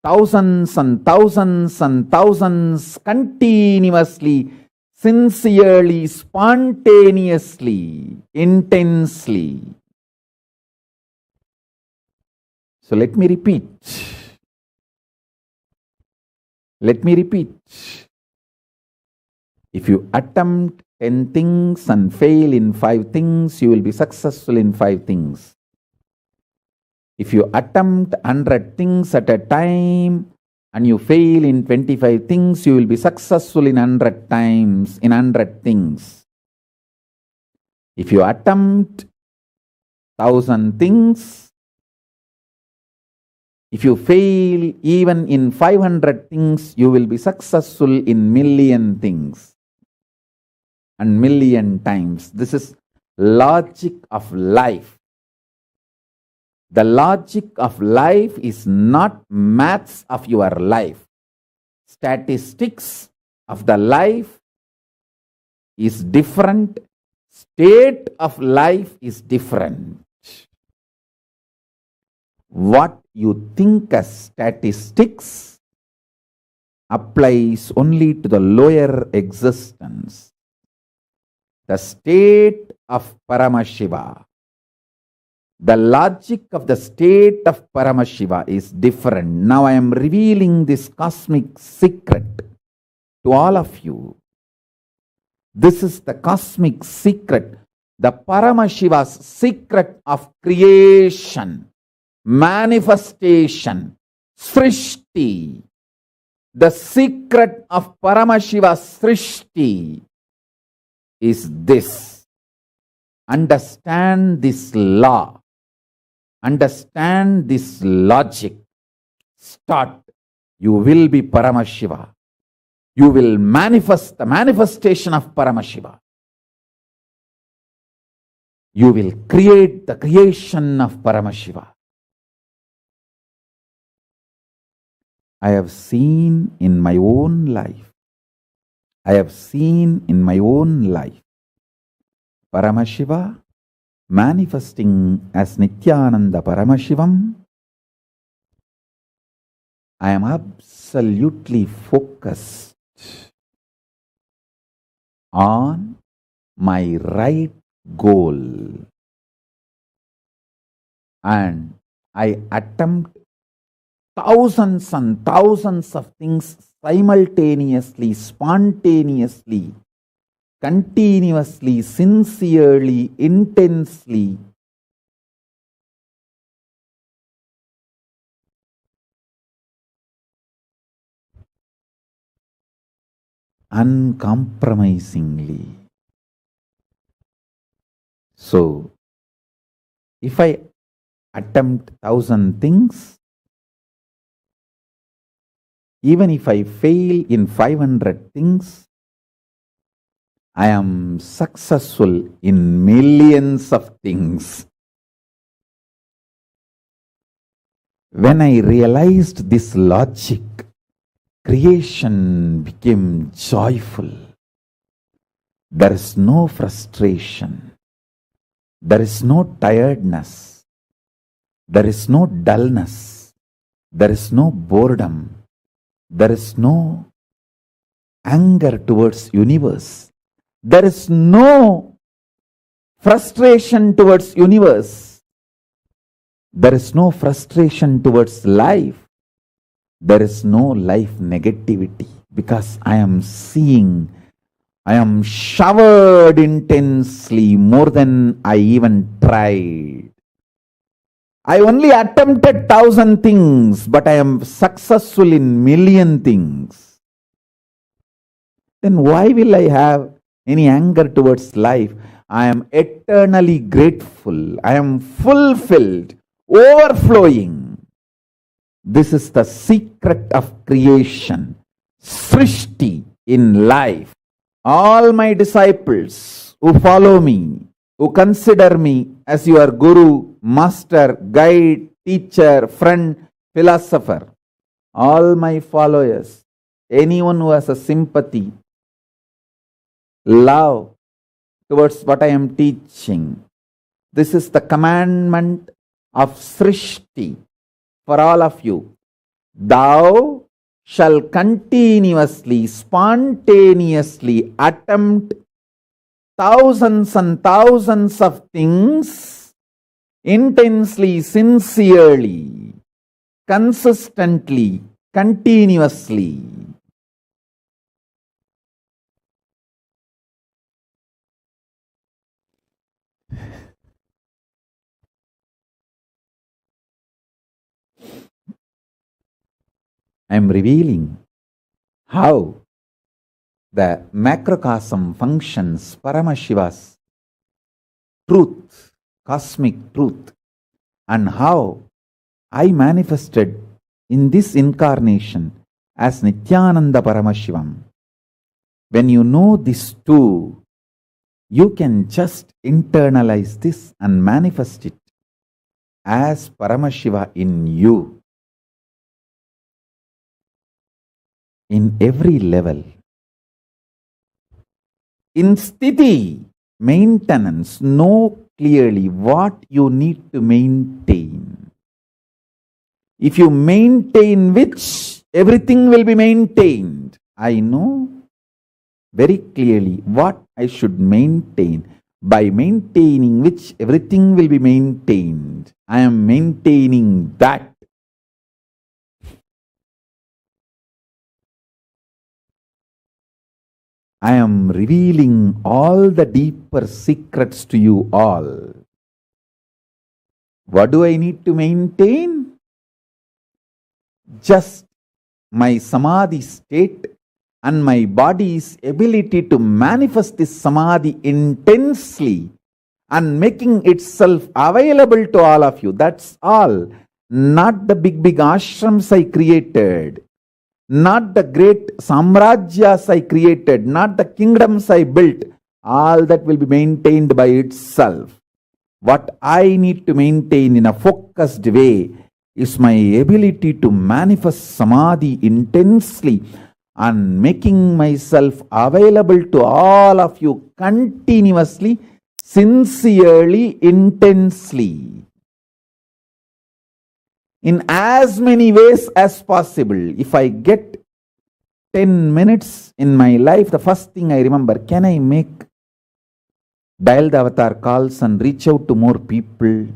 thousands and thousands and thousands, continuously, sincerely, spontaneously, intensely. So let me repeat. Let me repeat. If you attempt 10 things and fail in 5 things, you will be successful in 5 things. If you attempt 100 things at a time and you fail in 25 things, you will be successful in 100 times, in 100 things. If you attempt 1,000 things, if you fail even in 500 things, you will be successful in million things and million times. This is logic of life. The logic of life is not maths of your life. Statistics of the life is different. State of life is different. What you think as statistics applies only to the lower existence. The state of Paramashiva, the logic of the state of Paramashiva is different. Now I am revealing this cosmic secret to all of you. This is the cosmic secret, the Paramashiva's secret of creation, manifestation, Srishti. The secret of Paramashiva's Srishti is this. Understand this law. Understand this logic. Start. You will be Paramashiva. You will manifest the manifestation of Paramashiva. You will create the creation of Paramashiva. I have seen in my own life. I have seen in my own life Paramashiva manifesting as Nithyananda Paramashivam. I am absolutely focused on my right goal, and I attempt thousands and thousands of things simultaneously, spontaneously, continuously, sincerely, intensely. Uncompromisingly. So, if I attempt 1,000 things, even if I fail in 500 things, I am successful in millions of things. When I realized this logic, creation became joyful. There is no frustration. There is no tiredness. There is no dullness. There is no boredom. There is no anger towards universe. There is no frustration towards universe. There is no frustration towards life. There is no life negativity, because I am seeing, I am showered intensely more than I even tried. I only attempted 1,000 things, but I am successful in million things. Then why will I have any anger towards life? I am eternally grateful. I am fulfilled, overflowing. This is the secret of creation, Srishti in life. All my disciples who follow me, who consider me as your guru, master, guide, teacher, friend, philosopher, all my followers, anyone who has a sympathy, love towards what I am teaching, this is the commandment of Srishti for all of you. Thou shall continuously, spontaneously attempt thousands and thousands of things, intensely, sincerely, consistently, continuously. I am revealing how the macrocosm functions, Paramashiva's truth, cosmic truth, and how I manifested in this incarnation as Nithyananda Paramashivam. When you know this too, you can just internalize this and manifest it as Paramashiva in you. In every level. In sthiti, maintenance, know clearly what you need to maintain. If you maintain which, everything will be maintained. I know very clearly what I should maintain. By maintaining which, everything will be maintained. I am maintaining that. I am revealing all the deeper secrets to you all. What do I need to maintain? Just my samadhi state and my body's ability to manifest this samadhi intensely and making itself available to all of you. That's all. Not the big ashrams I created, not the great samrajyas I created, not the kingdoms I built. All that will be maintained by itself. What I need to maintain in a focused way is my ability to manifest samadhi intensely and making myself available to all of you continuously, sincerely, intensely, in as many ways as possible. If I get 10 minutes in my life, the first thing I remember, can I make dial the avatar calls and reach out to more people?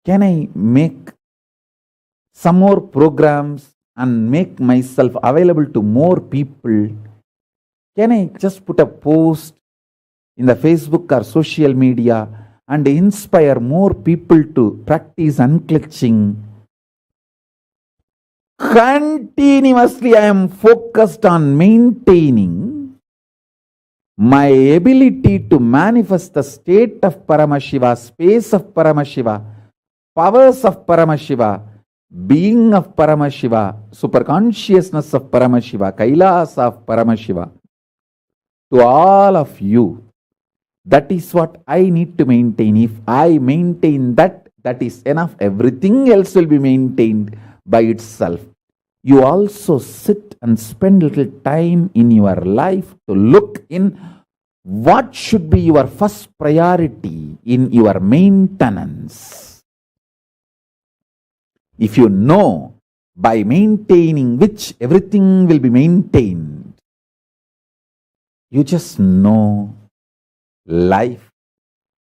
Can I make some more programs and make myself available to more people? Can I just put a post in the Facebook or social media and inspire more people to practice unclutching? Continuously I am focused on maintaining my ability to manifest the state of Paramashiva, space of Paramashiva, powers of Paramashiva, being of Paramashiva, superconsciousness of Paramashiva, Kailas of Paramashiva, to all of you. That is what I need to maintain. If I maintain that, that is enough. Everything else will be maintained by itself. You also sit and spend little time in your life to look in what should be your first priority in your maintenance. If you know by maintaining which everything will be maintained, you just know life,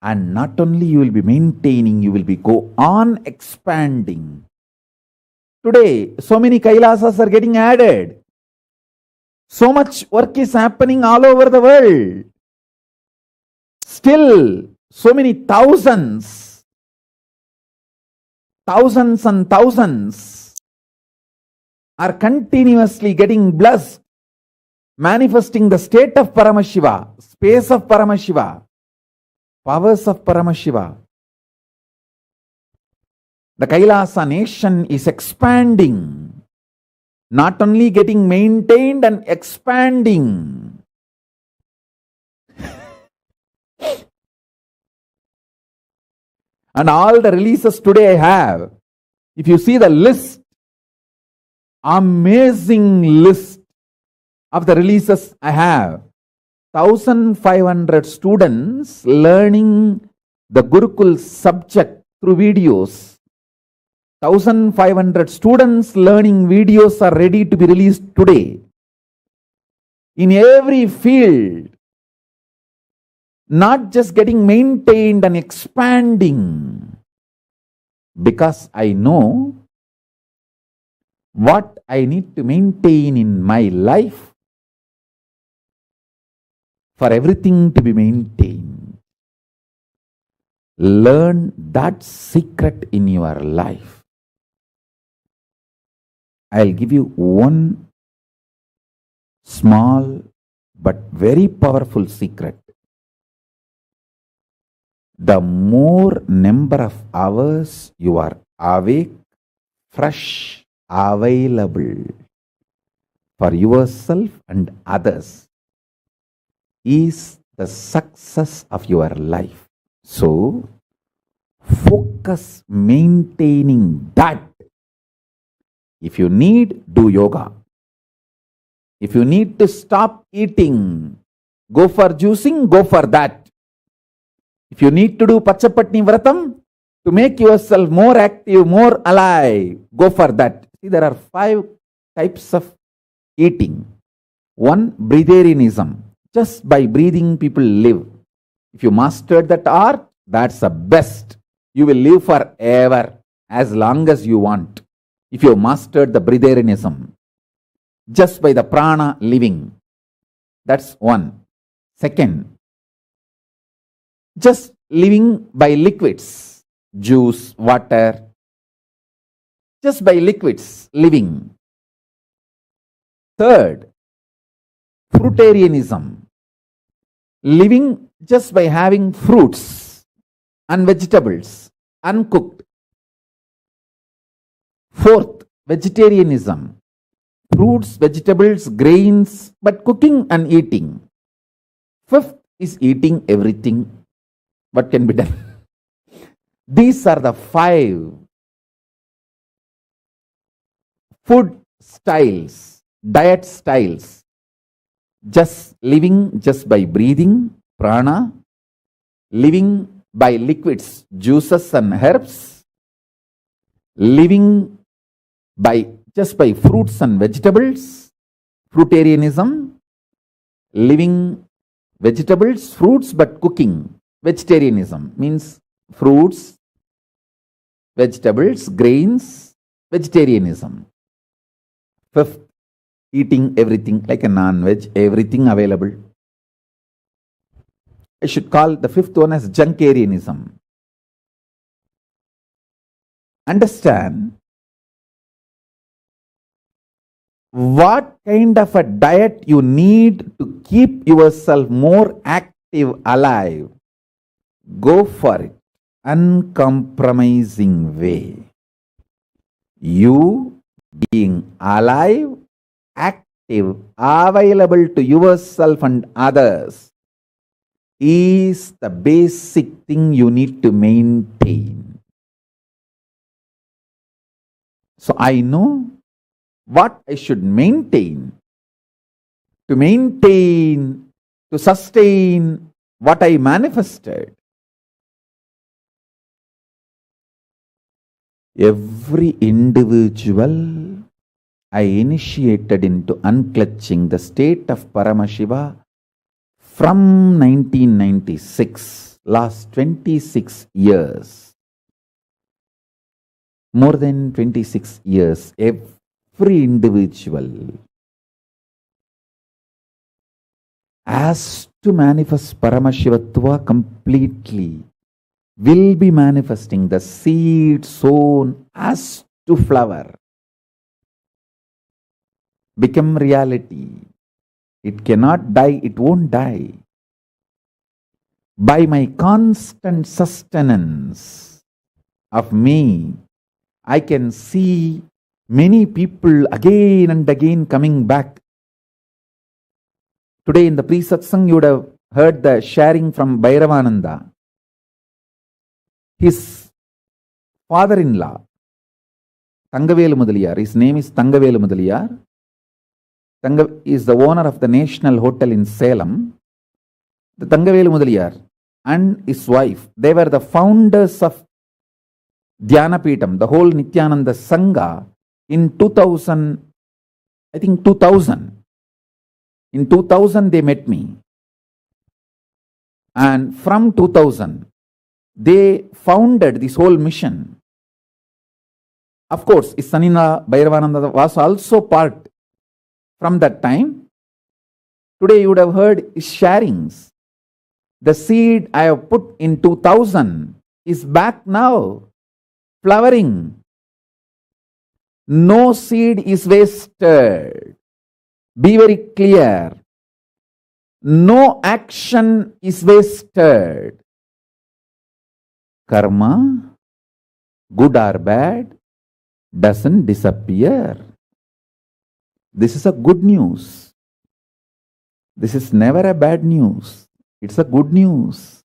and not only you will be maintaining, you will be go on expanding. Today, so many Kailasas are getting added. So much work is happening all over the world. Still, so many thousands and thousands are continuously getting blessed, manifesting the state of Paramashiva, space of Paramashiva, powers of Paramashiva. The Kailasa nation is expanding, not only getting maintained and expanding. And all the releases today I have, if you see the list, amazing list of the releases I have, 1,500 students learning the Gurukul subject through videos. 1,500 students learning videos are ready to be released today. In every field, not just getting maintained and expanding, because I know what I need to maintain in my life for everything to be maintained. Learn that secret in your life. I'll give you one small but very powerful secret. The more number of hours you are awake, fresh, available for yourself and others is the success of your life. So, focus maintaining that. If you need, do yoga. If you need to stop eating, go for juicing, go for that. If you need to do Pachapatni Vratam to make yourself more active, more alive, go for that. See, there are 5 types of eating. 1, breatharianism. Just by breathing, people live. If you mastered that art, that's the best. You will live forever, as long as you want. If you mastered the breatharianism, just by the prana living. That's one. Second, just living by liquids, juice, water, just by liquids, living. Third, fruitarianism, living just by having fruits and vegetables, uncooked. Fourth, vegetarianism, fruits, vegetables, grains, but cooking and eating. Fifth is eating everything. What can be done? These are the 5 food styles, diet styles. Just living just by breathing, prana, living by liquids, juices and herbs, living by just by fruits and vegetables, fruitarianism, living vegetables, fruits but cooking. Vegetarianism means fruits, vegetables, grains, vegetarianism. Fifth, eating everything like a non-veg, everything available. I should call the fifth one as junkarianism. Understand what kind of a diet you need to keep yourself more active, alive. Go for it. Uncompromising way. You being alive, active, available to yourself and others is the basic thing you need to maintain. So I know what I should maintain, to sustain what I manifested. Every individual I initiated into unclutching the state of Paramashiva from 1996, last 26 years. More than 26 years, every individual has to manifest Paramashivatva completely, will be manifesting. The seed sown has to flower, become reality. It cannot die, it won't die. By my constant sustenance of me, I can see many people again and again coming back. Today in the pre-satsang, you would have heard the sharing from Bhairavananda. His father-in-law, Thangavelu Mudaliyar, his name is Thangavelu Mudaliyar. Is the owner of the National Hotel in Salem. The Thangavelu Mudaliyar and his wife, they were the founders of Dhyanapeetham, the whole Nithyananda Sangha in 2000, I think 2000. In 2000 they met me. And from 2000, they founded this whole mission. Of course, his son-in-law Bhairavananda was also part from that time. Today you would have heard his sharings. The seed I have put in 2000 is back now, flowering. No seed is wasted. Be very clear. No action is wasted. Karma, good or bad, doesn't disappear. This is a good news. This is never a bad news. It's a good news.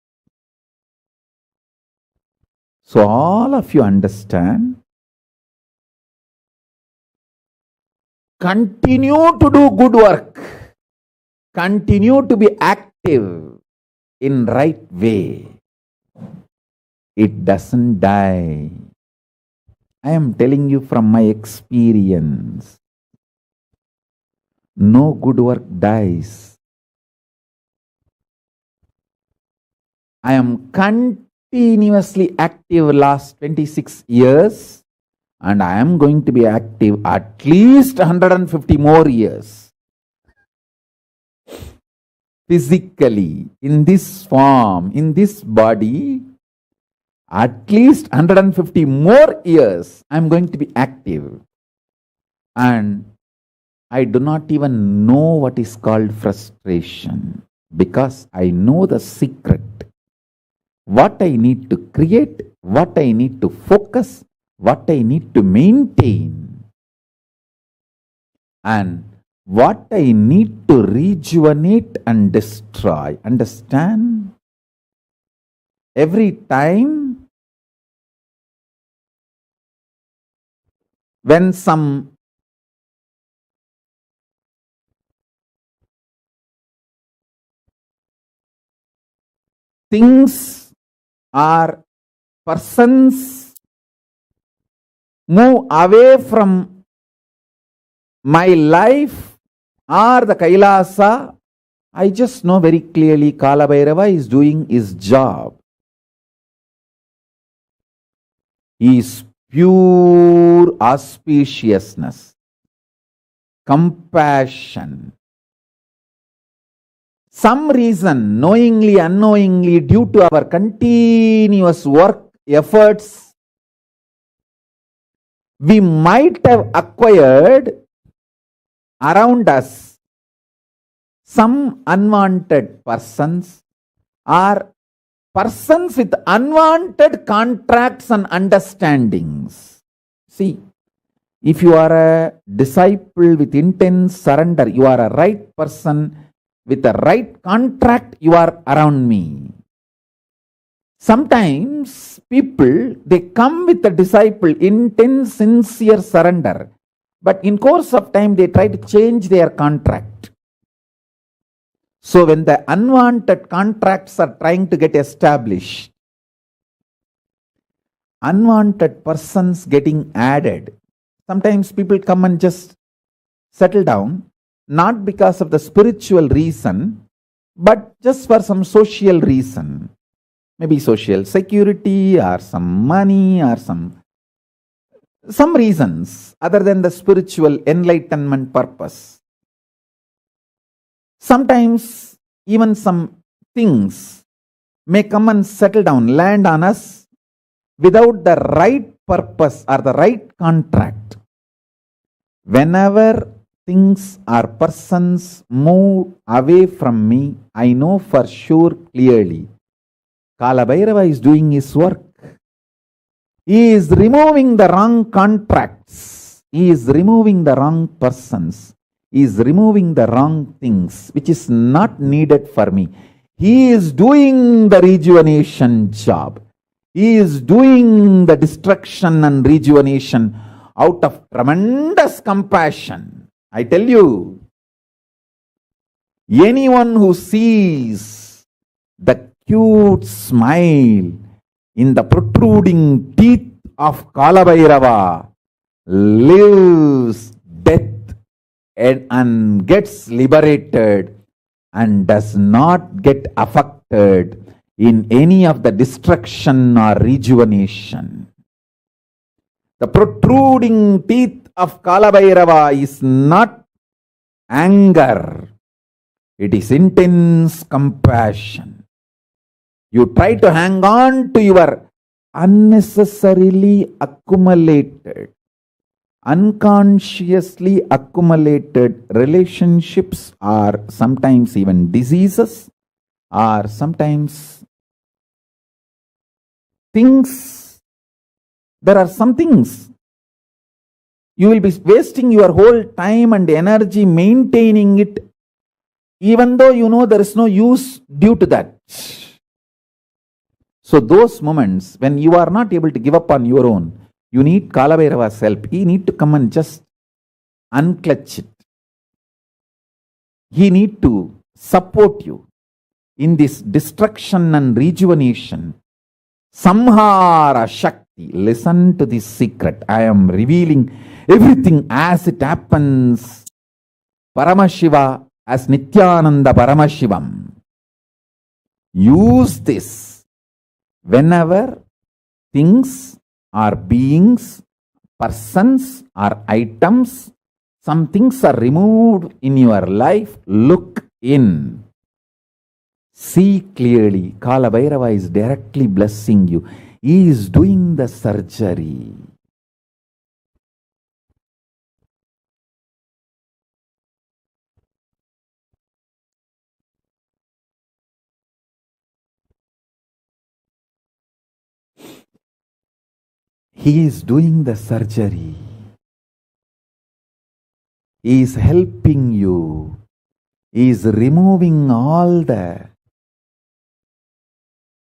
So all of you understand. Continue to do good work. Continue to be active in right way. It doesn't die. I am telling you from my experience. No good work dies. I am continuously active last 26 years and I am going to be active at least 150 more years. physically, in this form, in this body, at least 150 more years, I'm going to be active. And I do not even know what is called frustration, because I know the secret. What I need to create, what I need to focus, what I need to maintain, and what I need to rejuvenate and destroy. Understand? Every time when some things or persons move away from my life or the Kailasa, I just know very clearly Kala Bhairava is doing his job. He is pure auspiciousness, compassion. Some reason, knowingly, unknowingly, due to our continuous work, efforts, we might have acquired around us some unwanted persons or persons with unwanted contracts and understandings. See, if you are a disciple with intense surrender, you are a right person with the right contract, you are around me. Sometimes people, they come with the disciple, intense, sincere surrender, but in course of time, they try to change their contract. So when the unwanted contracts are trying to get established, unwanted persons getting added, sometimes people come and just settle down, not because of the spiritual reason, but just for some social reason. Maybe social security or some money or some reasons other than the spiritual enlightenment purpose. Sometimes even some things may come and settle down, land on us without the right purpose or the right contract. Whenever things or persons move away from me, I know for sure clearly Kala Bhairava is doing his work. He is removing the wrong contracts. He is removing the wrong persons. He is removing the wrong things which is not needed for me. He is doing the rejuvenation job. He is doing the destruction and rejuvenation out of tremendous compassion. I tell you, anyone who sees the cute smile in the protruding teeth of Kala Bhairava lives death and gets liberated and does not get affected in any of the destruction or rejuvenation. The protruding teeth of Kala Bhairava is not anger, it is intense compassion. You try to hang on to your unnecessarily accumulated, unconsciously accumulated relationships, or sometimes even diseases, or sometimes things. There are some things you will be wasting your whole time and energy maintaining it, even though you know there is no use due to that. So those moments when you are not able to give up on your own, you need Kala Bhairava's help. He need to come and just unclutch it. He need to support you in this destruction and rejuvenation. Samhara Shakti. Listen to this secret. I am revealing everything as it happens. Paramashiva as Nithyananda Paramashivam. Use this whenever things or beings, persons or items, some things are removed in your life. Look in. See clearly, Kala Bhairava is directly blessing you. He is doing the surgery. He is doing the surgery. He is helping you. He is removing all the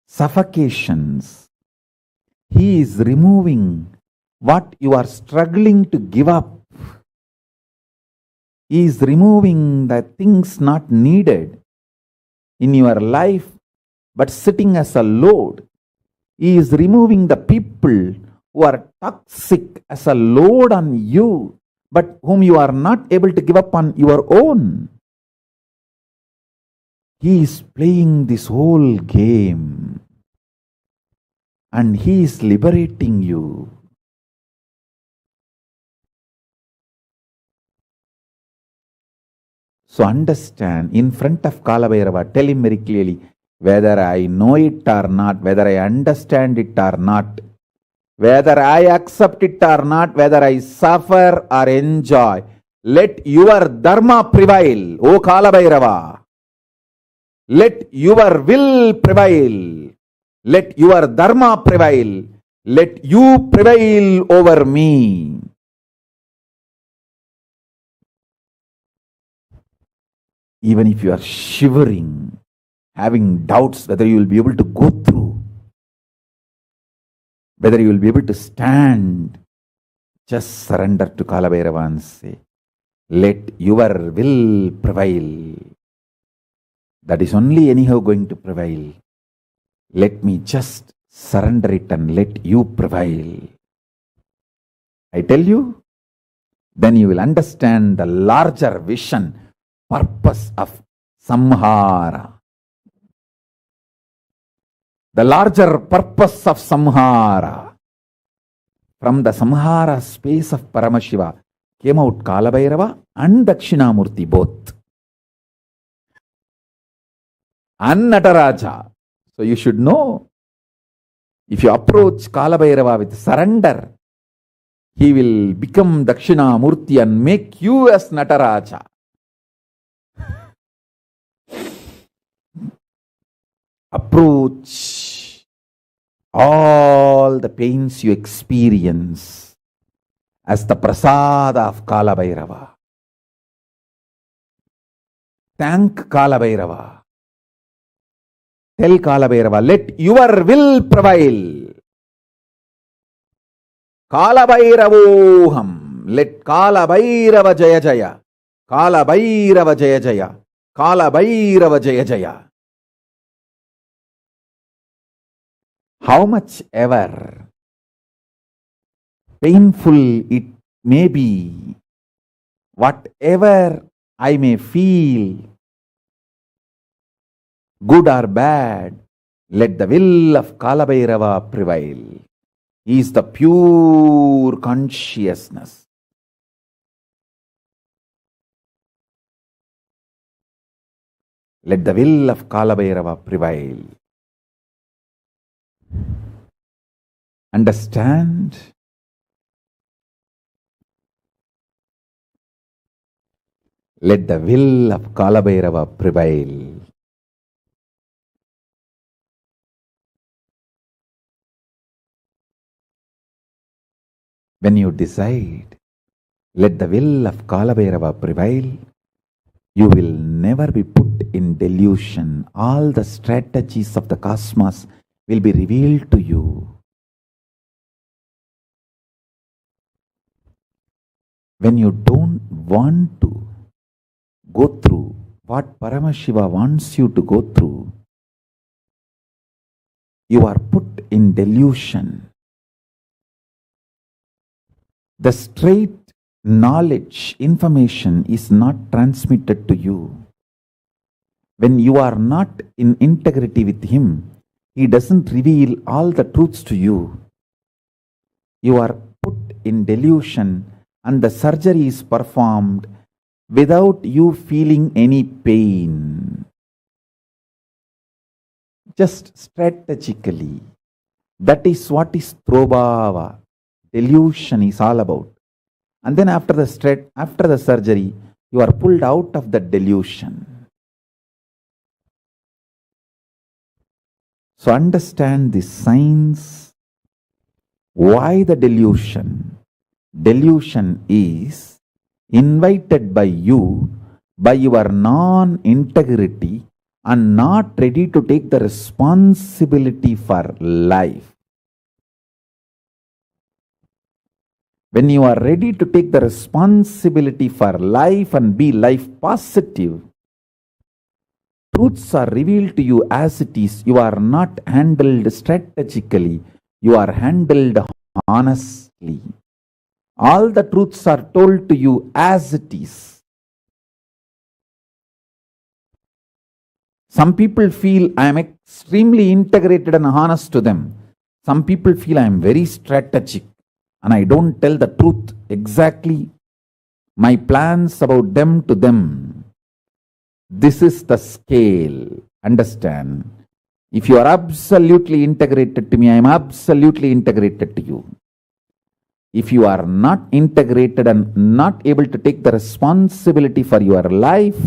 suffocations. He is removing what you are struggling to give up. He is removing the things not needed in your life but sitting as a load. He is removing the people who are toxic as a load on you, but whom you are not able to give up on your own. He is playing this whole game and he is liberating you. So understand, in front of Kala Bhairava, tell him very clearly, whether I know it or not, whether I understand it or not, whether I accept it or not, whether I suffer or enjoy, let your dharma prevail, O Kala Bhairava. Let your will prevail. Let your dharma prevail. Let you prevail over me. Even if you are shivering, having doubts whether you will be able to go through, whether you will be able to stand, just surrender to Kala Bhairava and say, let your will prevail. That is only anyhow going to prevail. Let me just surrender it and let you prevail. I tell you, then you will understand the larger vision, purpose of samhara. The larger purpose of samhara. From the samhara space of Paramashiva came out Kala Bhairava and Dakshinamurti both. And Nataraja. So you should know, if you approach Kala Bhairava with surrender, he will become Dakshinamurti and make you as Nataraja. Approach all the pains you experience as the prasada of Kala Bhairava. Thank Kala Bhairava. Tell Kala Bhairava, let your will prevail. Kala Bhairavoham. Let Kala Bhairava Jaya Jaya. Kala Bhairava Jaya Jaya. Kala Bhairava Jaya Jaya. How much ever painful it may be, whatever I may feel, good or bad, let the will of Kala Bhairava prevail. He is the pure consciousness. Let the will of Kala Bhairava prevail. Understand? Let the will of Kala Bhairava prevail. When you decide, let the will of Kala Bhairava prevail, you will never be put in delusion. All the strategies of the cosmos will be revealed to you. When you don't want to go through what Paramashiva wants you to go through, you are put in delusion. The straight knowledge, information is not transmitted to you. When you are not in integrity with him, he doesn't reveal all the truths to you. You are put in delusion and the surgery is performed without you feeling any pain. just strategically. That is what is Throbhava, delusion is all about. And then after the surgery, you are pulled out of the delusion. So understand the signs. Why the delusion? Delusion is invited by you, by your non-integrity, and not ready to take the responsibility for life. When you are ready to take the responsibility for life and be life positive, truths are revealed to you as it is. You are not handled strategically. You are handled honestly. All the truths are told to you as it is. Some people feel I am extremely integrated and honest to them. Some people feel I am very strategic and I don't tell the truth exactly, my plans about them to them. This is the scale. Understand? If you are absolutely integrated to me, I am absolutely integrated to you. If you are not integrated and not able to take the responsibility for your life,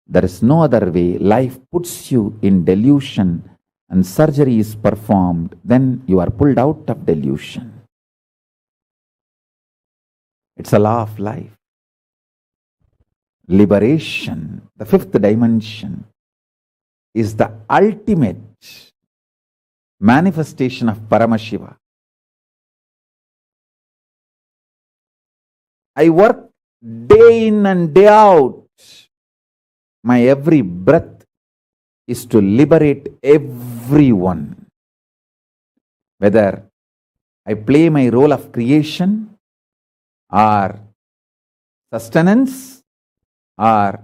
there is no other way. Life puts you in delusion and surgery is performed, then you are pulled out of delusion. It's a law of life. Liberation, the fifth dimension, is the ultimate manifestation of Paramashiva. I work day in and day out. My every breath is to liberate everyone. Whether I play my role of creation or sustenance or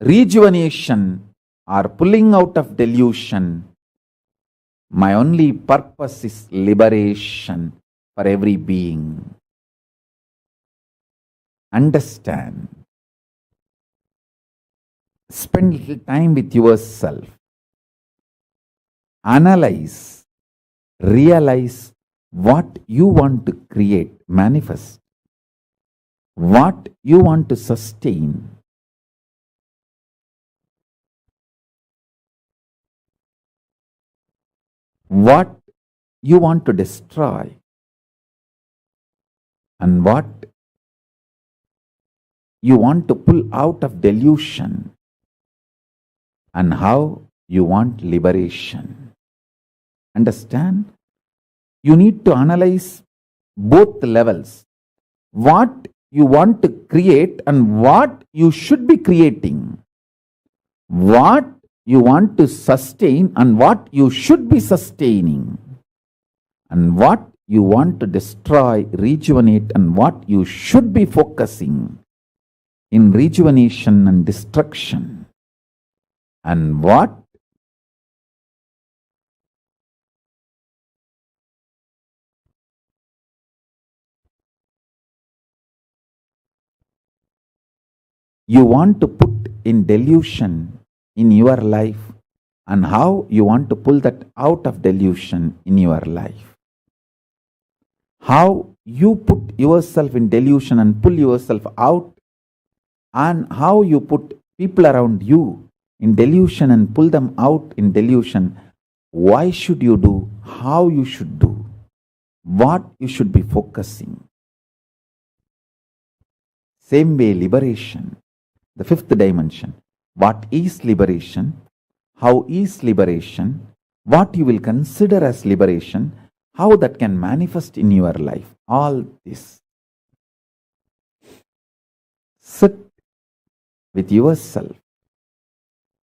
rejuvenation or pulling out of delusion, my only purpose is liberation for every being. Understand. Spend little time with yourself. Analyze. Realize what you want to create, manifest. What you want to sustain. What you want to destroy. And what you want to pull out of delusion. And how you want liberation. Understand? You need to analyze both levels. What you want to create and what you should be creating. What you want to sustain and what you should be sustaining. And what you want to destroy, rejuvenate, and what you should be focusing in rejuvenation and destruction. And what you want to put in delusion in your life and how you want to pull that out of delusion in your life. How you put yourself in delusion and pull yourself out, and how you put people around you in delusion and pull them out in delusion. Why should you do? How you should do? What you should be focusing. Same way, liberation, the fifth dimension. What is liberation? How is liberation? What you will consider as liberation? How that can manifest in your life. All this. Sit with yourself.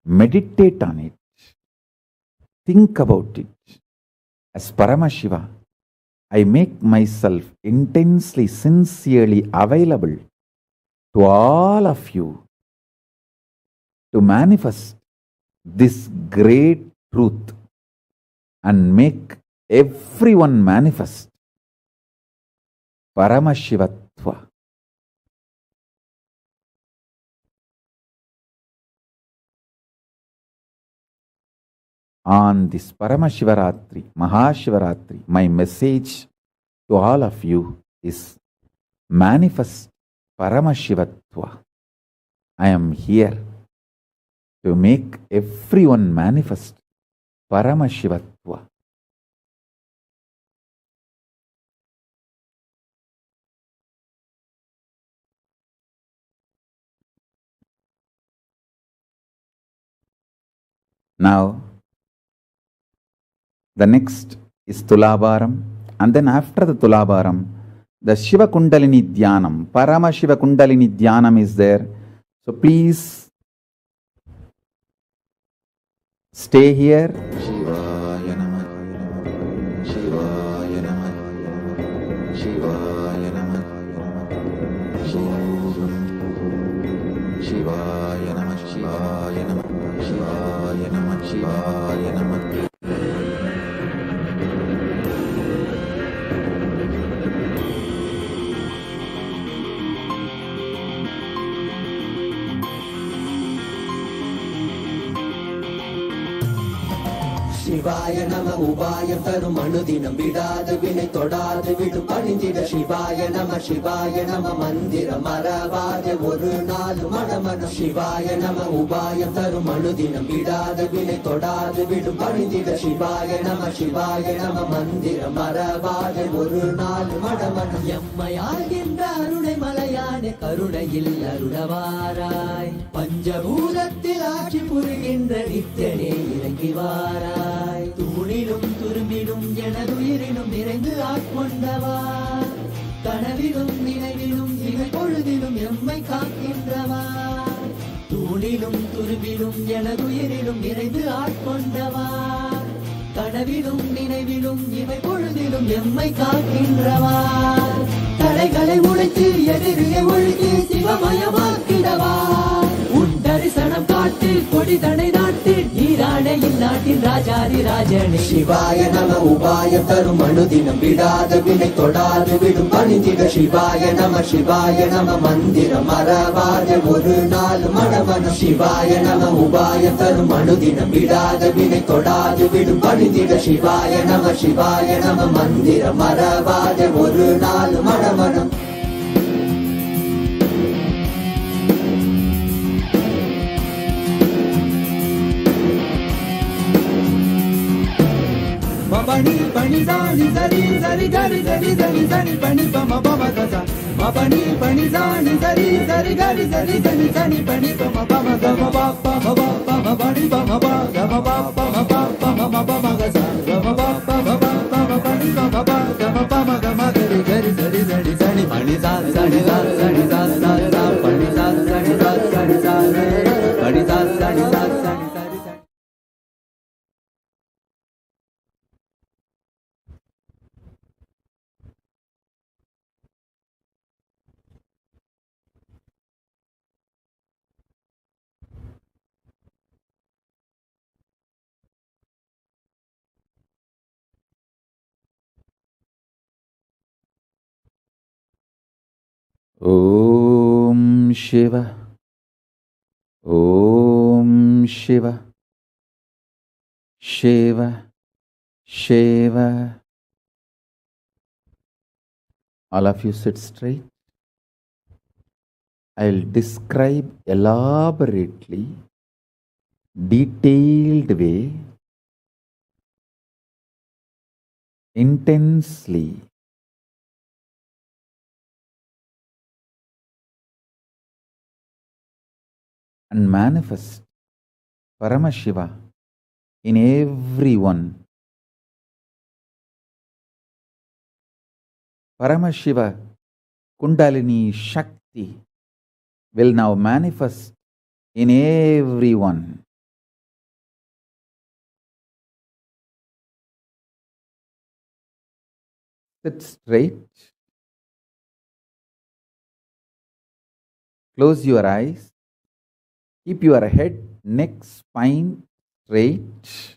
Meditate on it. Think about it. As Paramashiva, I make myself intensely, sincerely available to all of you to manifest this great truth and make everyone manifest Paramashivatva. On this Paramashivarathri, Mahashivaratri, my message to all of you is manifest Paramashivatva. I am here to make everyone manifest Paramashivatva. Now, the next is Tulabharam, and then after the Tulabharam, the Shiva Kundalini Dhyanam, Paramashiva Kundalini Dhyanam is there. So please stay here. Shivaya Namah, Shivaya Namah, Shivaya Namah, Shivaya Namah, Shivaya Namah, Shivaya Namah, Shivaya Namah. சிவாய நம உபாயம் தரும் அனுதினம் விடாது வினை தொடாது விடு பணிந்திட சிவாய நம மந்திரம் மறவாத ஒரு நாள் மனமனம் சிவாய நம உபாயம் தரும் அனுதினம் விடாது வினை தொடாது விடு பணிந்திட சிவாய நம மந்திரம் மறவாத ஒரு நாள் மனமனம் எம்மையாகின்ற அருணை மலையான கருணையில் அருளவாராய் பஞ்சபூதத்தில் ஆட்சி புரிகின்ற நித்தியனே இறங்கி வாராய் தூணிலும் துரும்பிலும் எனதுயிரிலும் நிறைந்து ஆட்கொண்டவா கனவிலும் நினைவிலும் இவை பொழுதிலும் எம்மை காக்கின்றவா தூணிலும் துரும்பிலும் எனதுயிரிலும் நிறைந்து ஆட்கொண்டவா கனவிலும் நினைவிலும் இவை பொழுதிலும் எம்மை காக்கின்றவா தடைகளை உடைத்து எதிரியை ஒழுக்கி சிவமயமாக்கிடவா உன் தரிசனம் காட்டு கொடிதடை நாட்டு நீராடையில் நாட்டின் ராஜாதி ராஜனே சிவாய நம உபாயம் தரும் அனுதினம் விடாத வினை தொடாது விடும் பணிந்திட சிவாய நம மந்திரம் மறவாத ஒரு நாள் மனமனம் சிவாய நம உபாயம் தரும் அனுதினம் விடாத வினை தொடாது விடும் பணிந்திட சிவாய நம மந்திரம் மறவாத ஒரு நாள் மனமனம் Mabani pani zani zari zari gari zari zari zani pani pama pama gaza. Mabani pani zani zari zari gari zari zani zani pani pama pama gama pa pama pa pama pani pama pa gama pa pama pa pama pama gaza. Gama pa pama pa pama pani pama pa gama pama gama gari gari zari zari zani pani zani zani zani zani zani zani pani zani zani zani zani zani pani zani zani zani zani. Om Shiva, Om Shiva, Shiva, Shiva. All of you sit straight. I'll describe elaborately, detailed way, intensely. And manifest Paramashiva in everyone. Paramashiva Kundalini Shakti will now manifest in everyone. Sit straight. Close your eyes. Keep your head, neck, spine straight.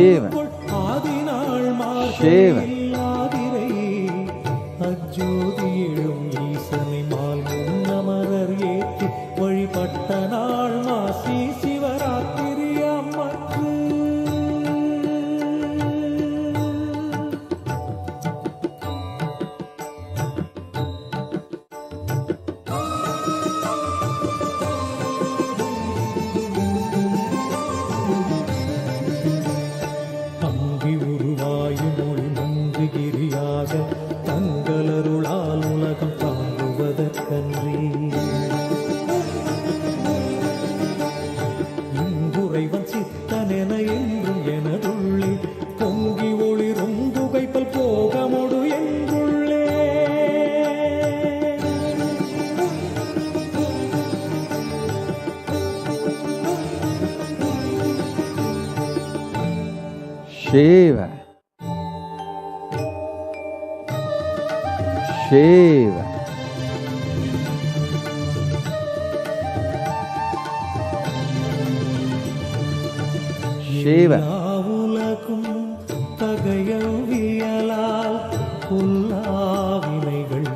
Shiva. அஜோதியிலும் ஈசனை mall முன்னமரர் ஏற்றி வழிபட்ட நாள் மாசி சிவராத்திரி அம்மற்று. அங்கி உருவாயும் மொழி மங்குகிரியாக தங்களருளால் உலகம் தாங்குவதற்கன்றி இங்குறைவன் சித்தனென என்றும் எனதுள்ளே பொங்கி ஒளிரும் புகைப்பல் போகமொடு என்றுள்ளே. Shiva. Shiva. Shiva. உலகும் தகையவியலால் புல்லாவினைகள்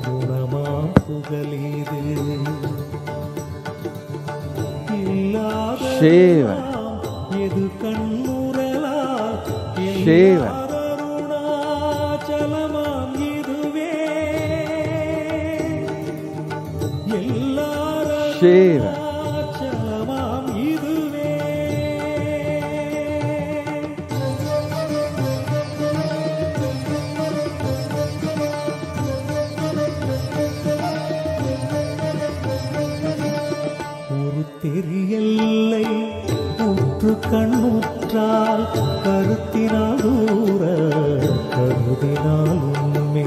குணமா புகலீது இல்லாத Shiva. எது கண்முறலால் Shiva. அருணாச்சலமாம் இதுவே Shiva. எல்லாரச்சலமாம் இதுவே. ஒரு தெரியல்லை உற்று கண்ணுற்றால் கருத்தினால் தூர கருதினால் உண்மை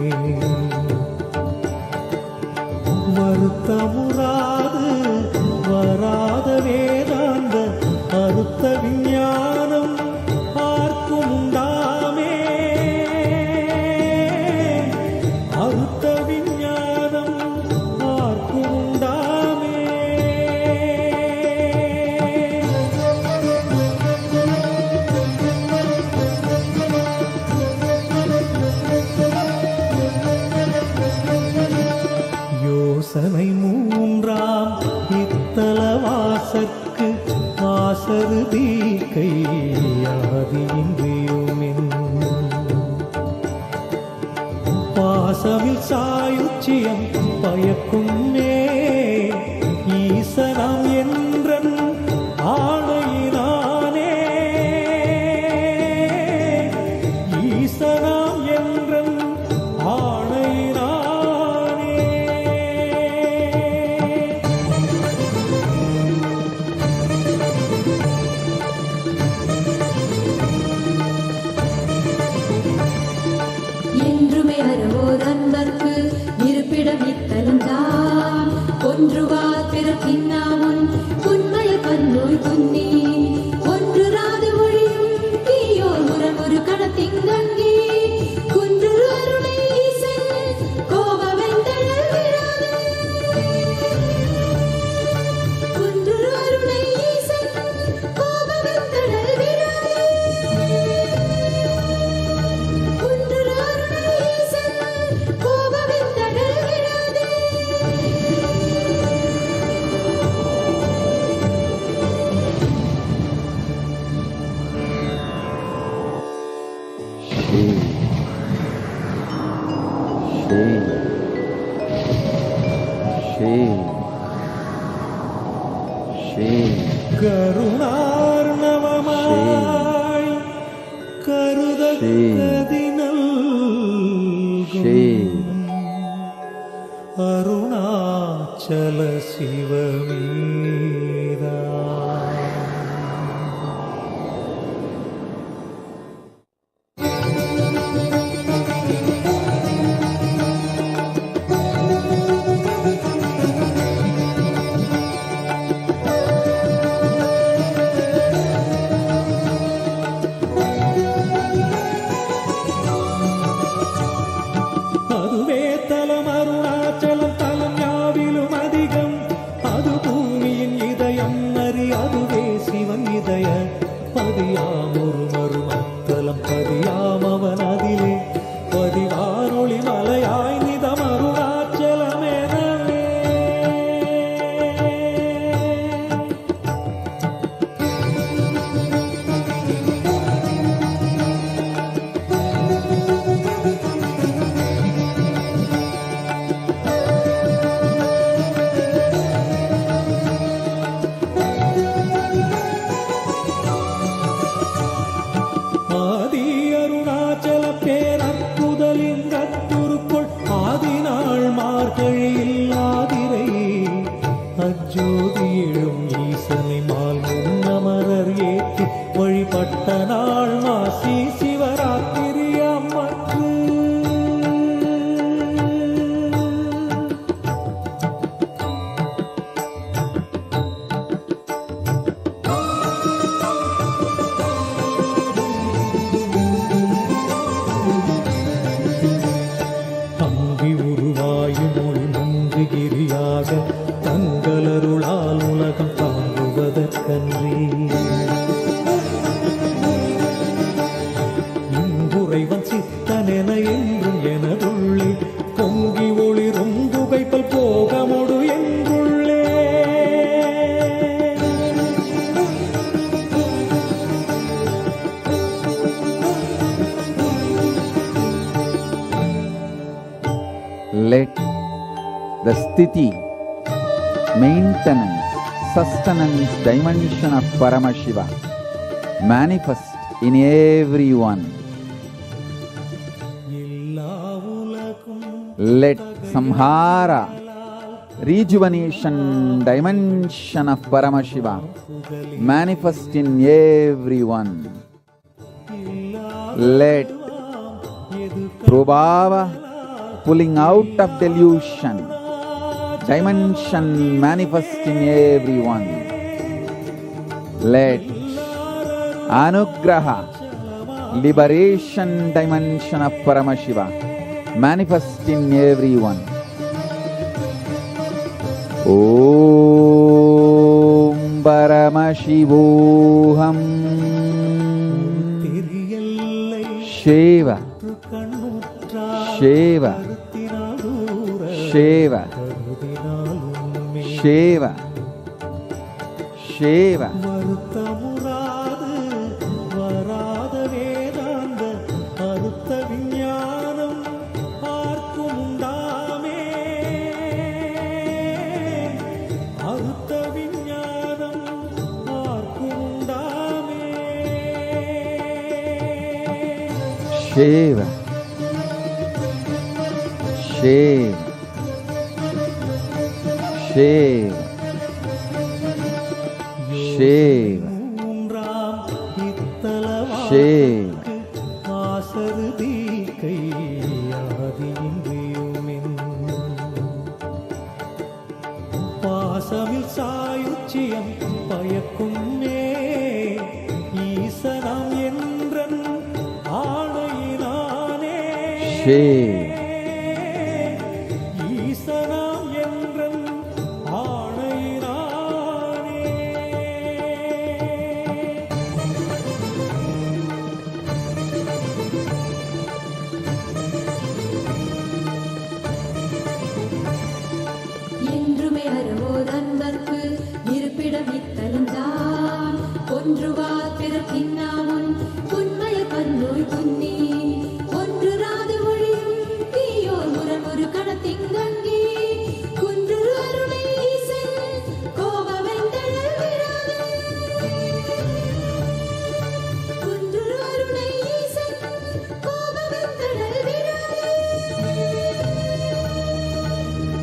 வருத்தமுறாது வராத வேதாந்த அறுத்த விஞ்ஞானம் பார்க்கும் உண்டாமே அறுத்த விஞ்ஞானம் பார்க்கும் உண்டாமே. யோசனை மூன்றாம் இத்தலவாசற்கு ஆசருதி கையாதியின்றியுமின் பாசமில் சாயுச்சியம் பயக்குமே ஈசனாம் என்றன் ஆணையினானே ஈசனாம் என்றன் ஆணையினானே. என்றுமே வருவோர் அன்பர்க்கு இருப்பிடம் இத்தலம் தான் ஒன்றுவா பிறப்பின்னாமுன் உண்மைய பன்னோய் துன்னி ஒன்று ராது மொழியும் தீயோர் முரம் ஒரு கணத்திங்கங்கி குன்று அருணை ஈசன் கோபவெந்தழல் விராது குன்று அருணை ஈசன் கோபவெந்தழல் விராது குன்று அருணை ஈசன் கோபவெந்தழல் விராது. கருணார்ணவமாய் கருதக்கதினல் அருணாச்சல சிவமீரா. அதுவே தலம் அருணாச்சலம் தலம் யாவிலும் அதிகம் அது அவன் அதிலே பதிவானொளி மலையாய் நிதம் அருணாச்சலமெனவே. ஆதி அருணாச்சல பேரற்புதலிங்கத்துருக்குள் ஆதிநாள் மார்கழியில் ஆதிரை அஜோதி எழும் ஈசனை மால் முன்னமரர் ஏற்றி வழிபட்ட நாள் மாசி சிவராத்திரி அம்மற்று. அங்கி உருவாயும் மொழி மங்குகிரியாக தங்களருளால் உலகம் தாங்குவதற்கன்றி இங்குறைவன் சித்தனென என்றும் எனதுள்ளே பொங்கி ஒளிரும் புகைப்பல் போகமொடு என்றுள்ளே. Let the sthiti, maintenance, sustenance dimension of Paramashiva manifest in everyone. எல்லா உலகும் Let samhara, rejuvenation dimension of Paramashiva manifest in everyone. Let prabhava, pulling out of delusion dimension manifest in everyone. Let anugraha, liberation dimension of Paramashiva manifest in everyone. Om Paramashivoham தெரியல்லை Shiva கண்ணுற்றால் Shiva Shiva கருதினாலுமே Shiva Shiva வருத்தமுறாது வராத வேதாந்த அறுத்த விஞ்ஞானம் ஆர்க்கும் உண்டாமே. அறுத்த விஞ்ஞானம் ஆர்க்கும் உண்டாமே. Shiva Shiva Shiva Shiva மூன்றாம் இத்தலவாக்கு Shiva ஆசருதி கையாதியின்றியுமென் பாசமில் சாயுச்சியம் பயக்குமே ஈசனம் என்றன் ஆணையினானே. Shiva ஈசனம் என்றன் ஆணையினானே. என்றுமே அறவோர் அன்பர்க்கு இருப்பிடம் இத்தலம்தான். ஒன்றுவார் பிறப்பின்னாமுன் உண்மைய பன்னோய் துன்னி ஒன்றுராது ஒழியும் தீயோர் முரண் ஒரு கணத்திங்கங்கே குன்று அருளை ஈசன் கோபவெந்தழல் விடாது. குன்று அருளை ஈசன் கோபவெந்தழல் விடாது.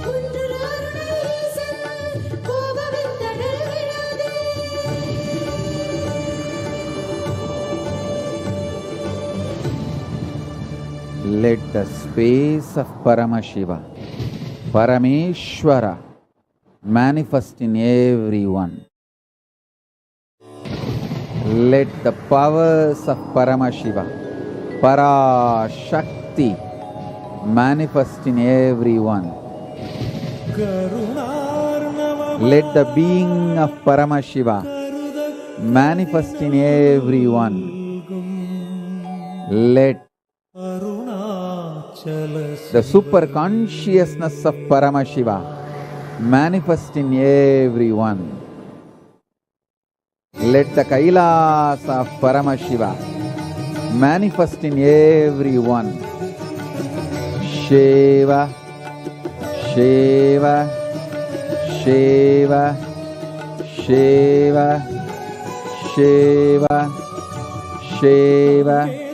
குன்று அருளை ஈசன் கோபவெந்தழல் விடாது. Let the space of Paramashiva, Parameshwara, manifest in everyone. Let the powers of Paramashiva, Parashakti, manifest in everyone. Let the being of Paramashiva manifest in everyone. Let The super consciousness of Paramashiva manifest in everyone. Let the Kailasa of Paramashiva manifest in everyone. Shiva, Shiva, Shiva, Shiva, Shiva, Shiva.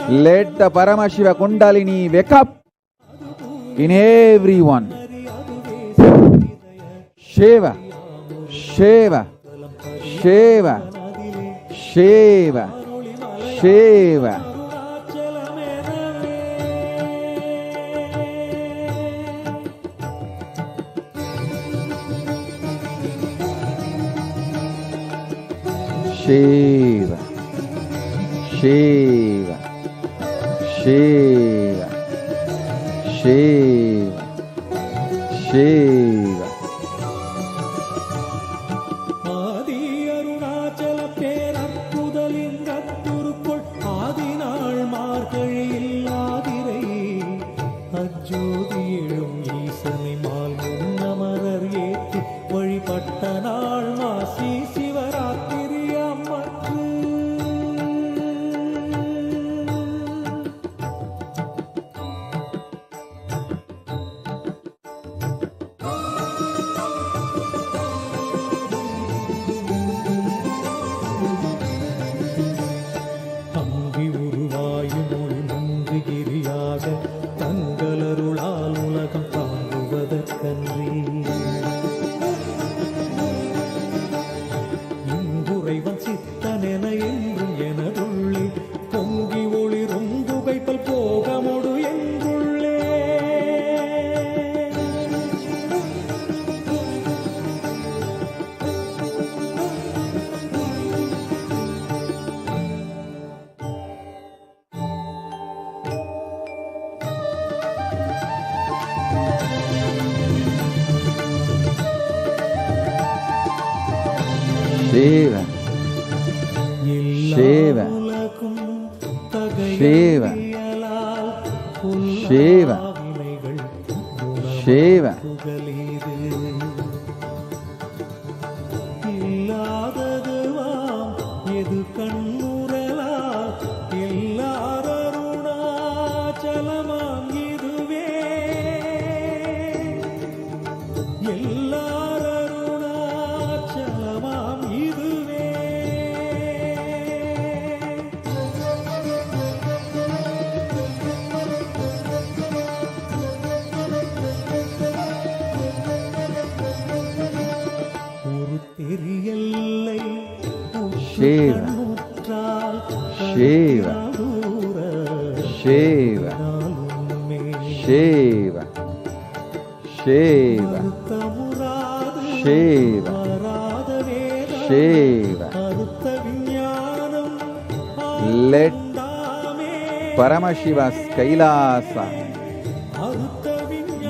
Let the Paramashiva Kundalini wake up in everyone. Shiva, Shiva, Shiva, Shiva, Shiva. Shiva, Shiva, Shiva, Shiva, Shiva. ஆதி அருணாச்சல பேரற்புதலிங்கத்துருக்குள் ஆதிநாள் மார்கழியில் ஆதிரை அஜோதி எழும் ஈசனை mall முன்னமரர் ஏற்றி வழிபட்ட நாள் மாசி சிவராத்திரி அம்மற்று. அங்கி உருவாயும் மொழி முங்குகிரியாக தங்களருளால் உலகம் தாங்குவதற்கன்றி இங்குறைவன் சித்தனென என்றும் எனதுள்ளே பொங்கி ஒளிரும் புகைப்பல் போகமொடு என்றுள்ளே. Shiva, Shiva, Shiva, Shiva, Shiva. இல்லாததுவாம் எது கண்ணுறலா எல்லாரருணாச்சலமாம் இதுவே எல்லாரருணாச்சலமாம் இதுவே. ஒரு தெரியல்லை Shiva, Shiva, Shiva, Shiva, Shiva, Shiva, Shiva. Let Paramashiva's Kailasa,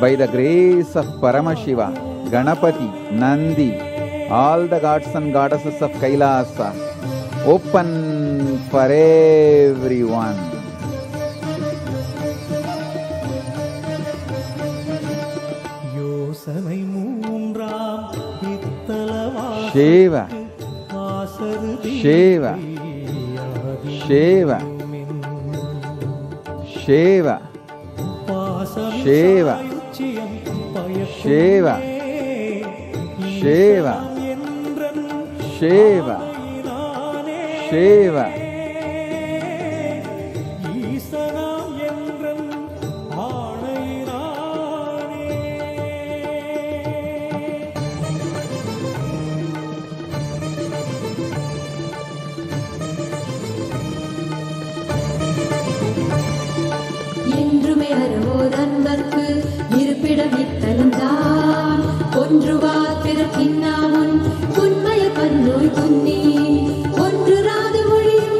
by the grace of Paramashiva, Ganapati, Nandi, all the gods and goddesses of Kailasa, open for everyone. யோசனை மூன்றாம் இத்தலவாசல் Shiva, ஆசருதி Shiva, Shiva, Shiva, Shiva, Shiva, Shiva, Shiva, Shiva. ஈசனாம் என்றன் ஆணையினானே. என்றுமே அறவோர் அன்பர்க்கு இருப்பிடம் இத்தலம்தான் ஒன்றுவார் பிறக்கின்னாமுன் உண்மைய பன்னோய் துன்னி ஒன்று ராது மொழியும்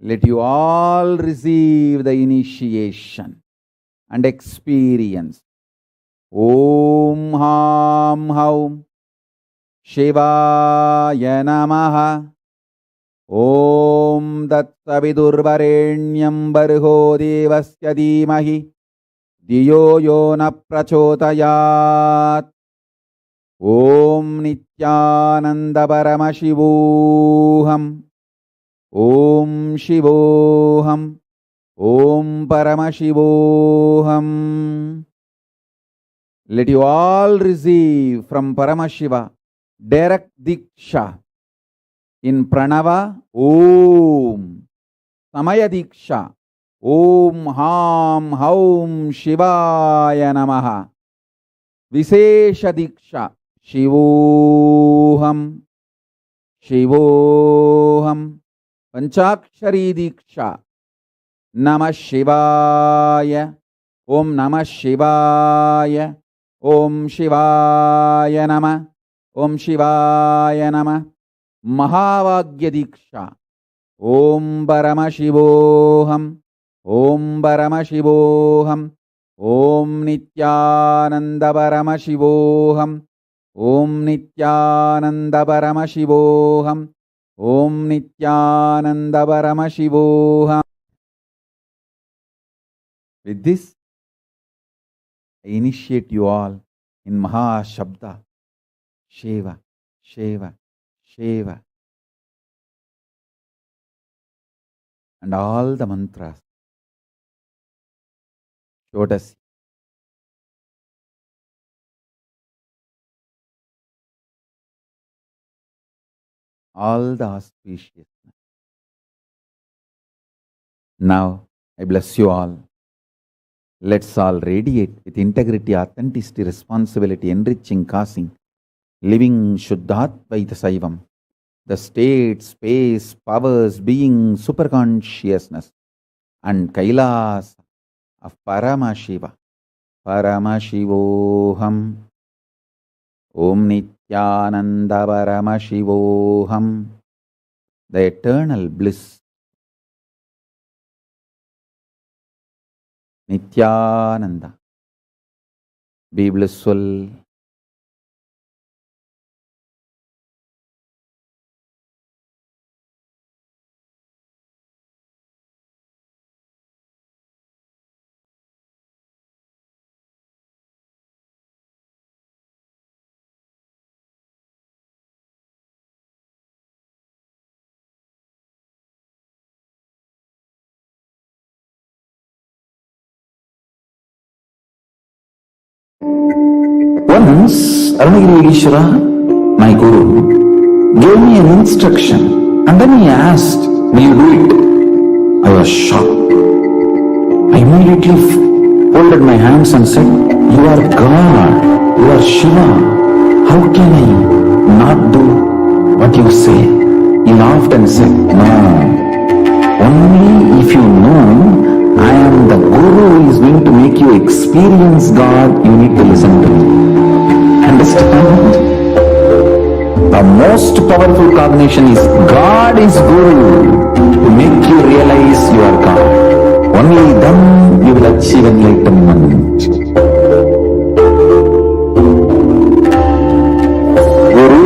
Let you all receive the initiation and experience. Om Ham Haum Shivaya Namaha. Om Tat Savidurvarenyam Barho Devasya Dhimahi Diyo Yo Na Prachodayat. Om Nithyananda Paramashivoham. Om Shivoham. Om Paramashivoham. Let you all receive from Paramashiva direct Diksha in Pranava. Om Samaya Diksha. Om Ham Haum Shivaya Namaha. Visesha Diksha. Shivoham. Shivoham. Panchakshari Diksha. Namah Shivaya. Om Namah Shivaya. Om Shivaya Namah. Om Shivaya Namah. Mahavagya Diksha. Om Paramashivoham. Om Paramashivoham. Om Nithyananda Paramashivoham. Om Nithyananda Paramashivoham. Om Nithyananda Paramashivoham. With this, I initiate you all in Maha Shabda. Sheva, Sheva, Sheva. And all the mantras. Shodasi. All the auspiciousness. Now, I bless you all. Let's all radiate with integrity, authenticity, responsibility, enriching, causing, living Shuddhatvaita Saivam, the state, space, powers, being, superconsciousness, and Kailas of Paramashiva. Paramashivoham. Om Nithyananda Paramashivoham. The eternal bliss. Nithyananda. Be blissful. Once, Arunagiri Ishvara, my guru, gave me an instruction and then he asked, will you do it? I was shocked. I immediately folded my hands and said, you are God, you are Shiva. How can I not do what you say? He laughed and said, no, only if you know I am the Guru who is going to make you experience God, you need to listen to me. Understand? The most powerful cognition is God is Guru to make you realize you are God. Only then you will achieve enlightenment. Guru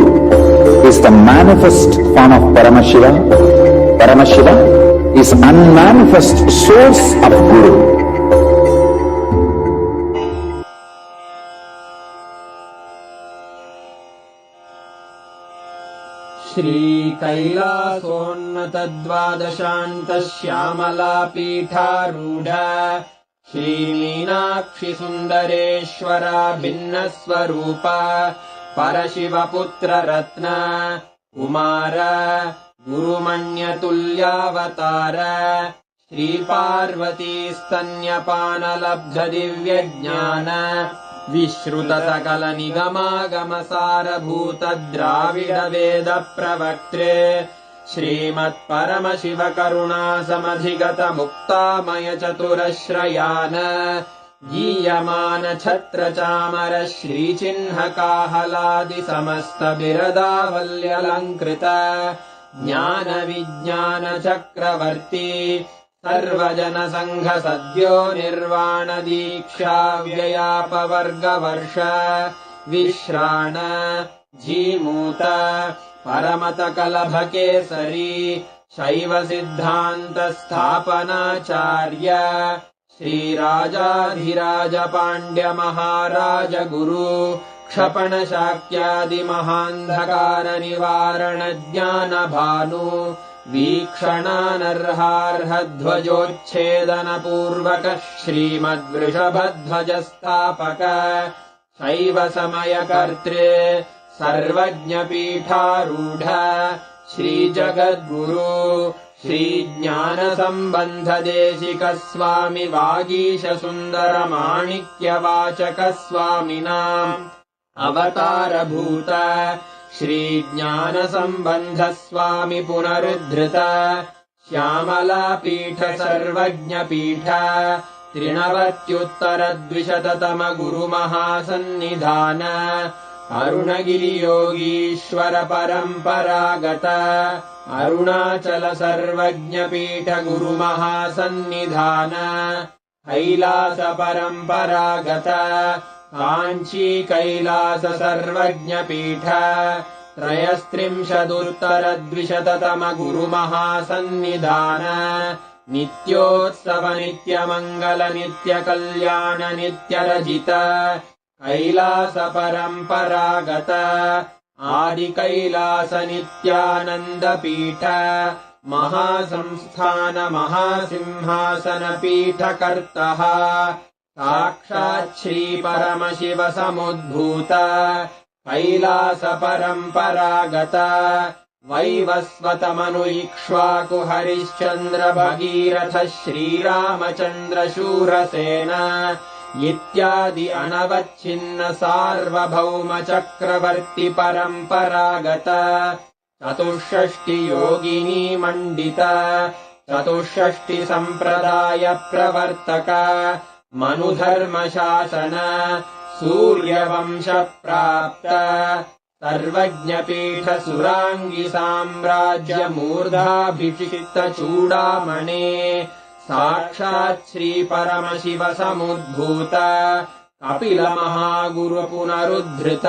is the manifest form of Paramashiva. Paramashiva is unmanifest source of Guru. Shri Kailasonnatadvadashantas Shyamala Pitharudha Shri Meenakshi Sundareshwara Bhinnaswarupa Parashiva Putra Ratna Kumara Gurumanya Tulyavatara Shri Parvati Stanyapana Labdha Divya Jnana Vishruta Sakala Nigama Gamasara Bhuta Dravida Veda Pravaktre Shrimat Paramashiva Karuna Samadhigata Mukta Maya Chaturashrayana Giyamana Chatra Chamara Shri Chinha Kahaladi Samasta Birada Valyalankrita ज्ञानविज्ञानचक्रवर्ती सर्वजनसङ्घ सद्यो निर्वाणदीक्षा व्ययापवर्गवर्ष विश्राण जीमूत परमतकलभकेसरी शैवसिद्धान्तस्थापनाचार्य श्रीराजाधिराज पाण्ड्यमहाराज गुरु क्षपणशाक्यादिमहान्धकारनिवारणज्ञानभानु वीक्षणानर्हार्हध्वजोच्छेदनपूर्वक श्रीमद्वृषभध्वजस्थापक शैवसमयकर्तृ सर्वज्ञपीठारूढ श्रीजगद्गुरु श्रीज्ञानसम्बन्धदेशिकस्वामि वागीशसुन्दरमाणिक्यवाचकस्वामिनाम् अवतारभूत श्रीज्ञानसम्बन्धस्वामि पुनरुद्धृत श्यामलापीठ सर्वज्ञपीठ 93 गुरुमहासन्निधान अरुणगिरियोगीश्वर परम्परागत अरुणाचल सर्वज्ञपीठ गुरुमहासन्निधान कैलास परम्परागत काञ्ची कैलास सर्वज्ञपीठ 33 गुरुमहासन्निधान नित्योत्सव नित्यमङ्गल नित्यकल्याण नित्यरजित कैलास परम्परागत आदिकैलास नित्यानन्दपीठ महासंस्थान महासिंहासनपीठकर्तः साक्षात् श्रीपरमशिव समुद्भूत कैलास परम्परागत वैवस्वतमनु इक्ष्वाकु हरिश्चन्द्र भगीरथ श्रीरामचन्द्र शूरसेन इत्यादि अनवच्छिन्न सार्वभौम चक्रवर्ति परम्परागत 64 योगिनी मण्डित 64 सम्प्रदाय प्रवर्तक मनुधर्मशासन सूर्यवंश प्राप्त सर्वज्ञपीठ सुराङ्गी साम्राज्य मूर्धाभिषिक्त चूडामणे साक्षात् श्री परमशिव समुद्भूत कपिल महागुरु पुनरुद्धृत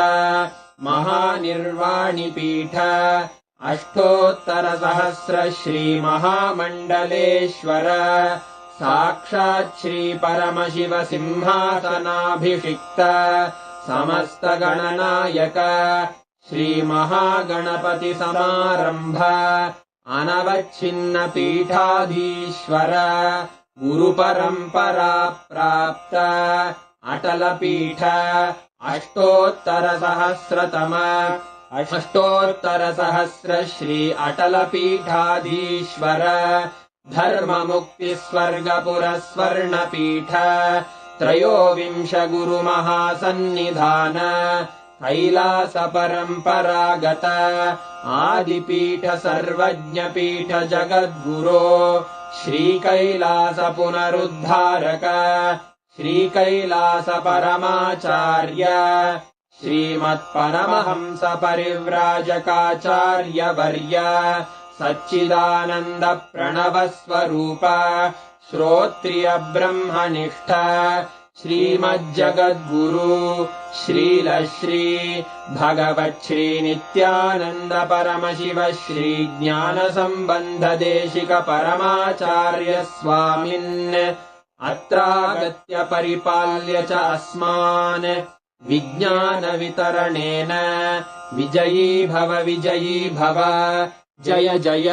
महानिर्वाणिपीठ 800 श्री महामण्डलेश्वर साक्षात् श्री परमशिव सिंहासनाभिषिक्त समस्त गणनायक श्री महागणपति समारंभ अनवच्छिन्न पीठाधीश्वर गुरुपरम्परा प्राप्त अटल पीठ 800 श्री अटल पीठाधीश्वर धर्ममुक्ति स्वर्गपुर स्वर्णपीठ 23 गुरुमहासन्निधान कैलास परम्परागत आदिपीठ सर्वज्ञपीठ जगद्गुरो श्रीकैलास पुनरुद्धारक श्रीकैलास परमाचार्य श्रीमत्परमहंस परिव्राजकाचार्य वर्य सच्चिदानन्द प्रणव स्वरूप श्रोत्रिय ब्रह्मनिष्ठ श्रीमज्जगद्गुरु श्रीलश्री भगवच्छ्री नित्यानन्द परमशिव श्री ज्ञानसम्बन्धदेशिक परमाचार्य स्वामिन् अत्रागत्य परिपाल्य च अस्मान् विज्ञानवितरणेन विजयी भव जय जय।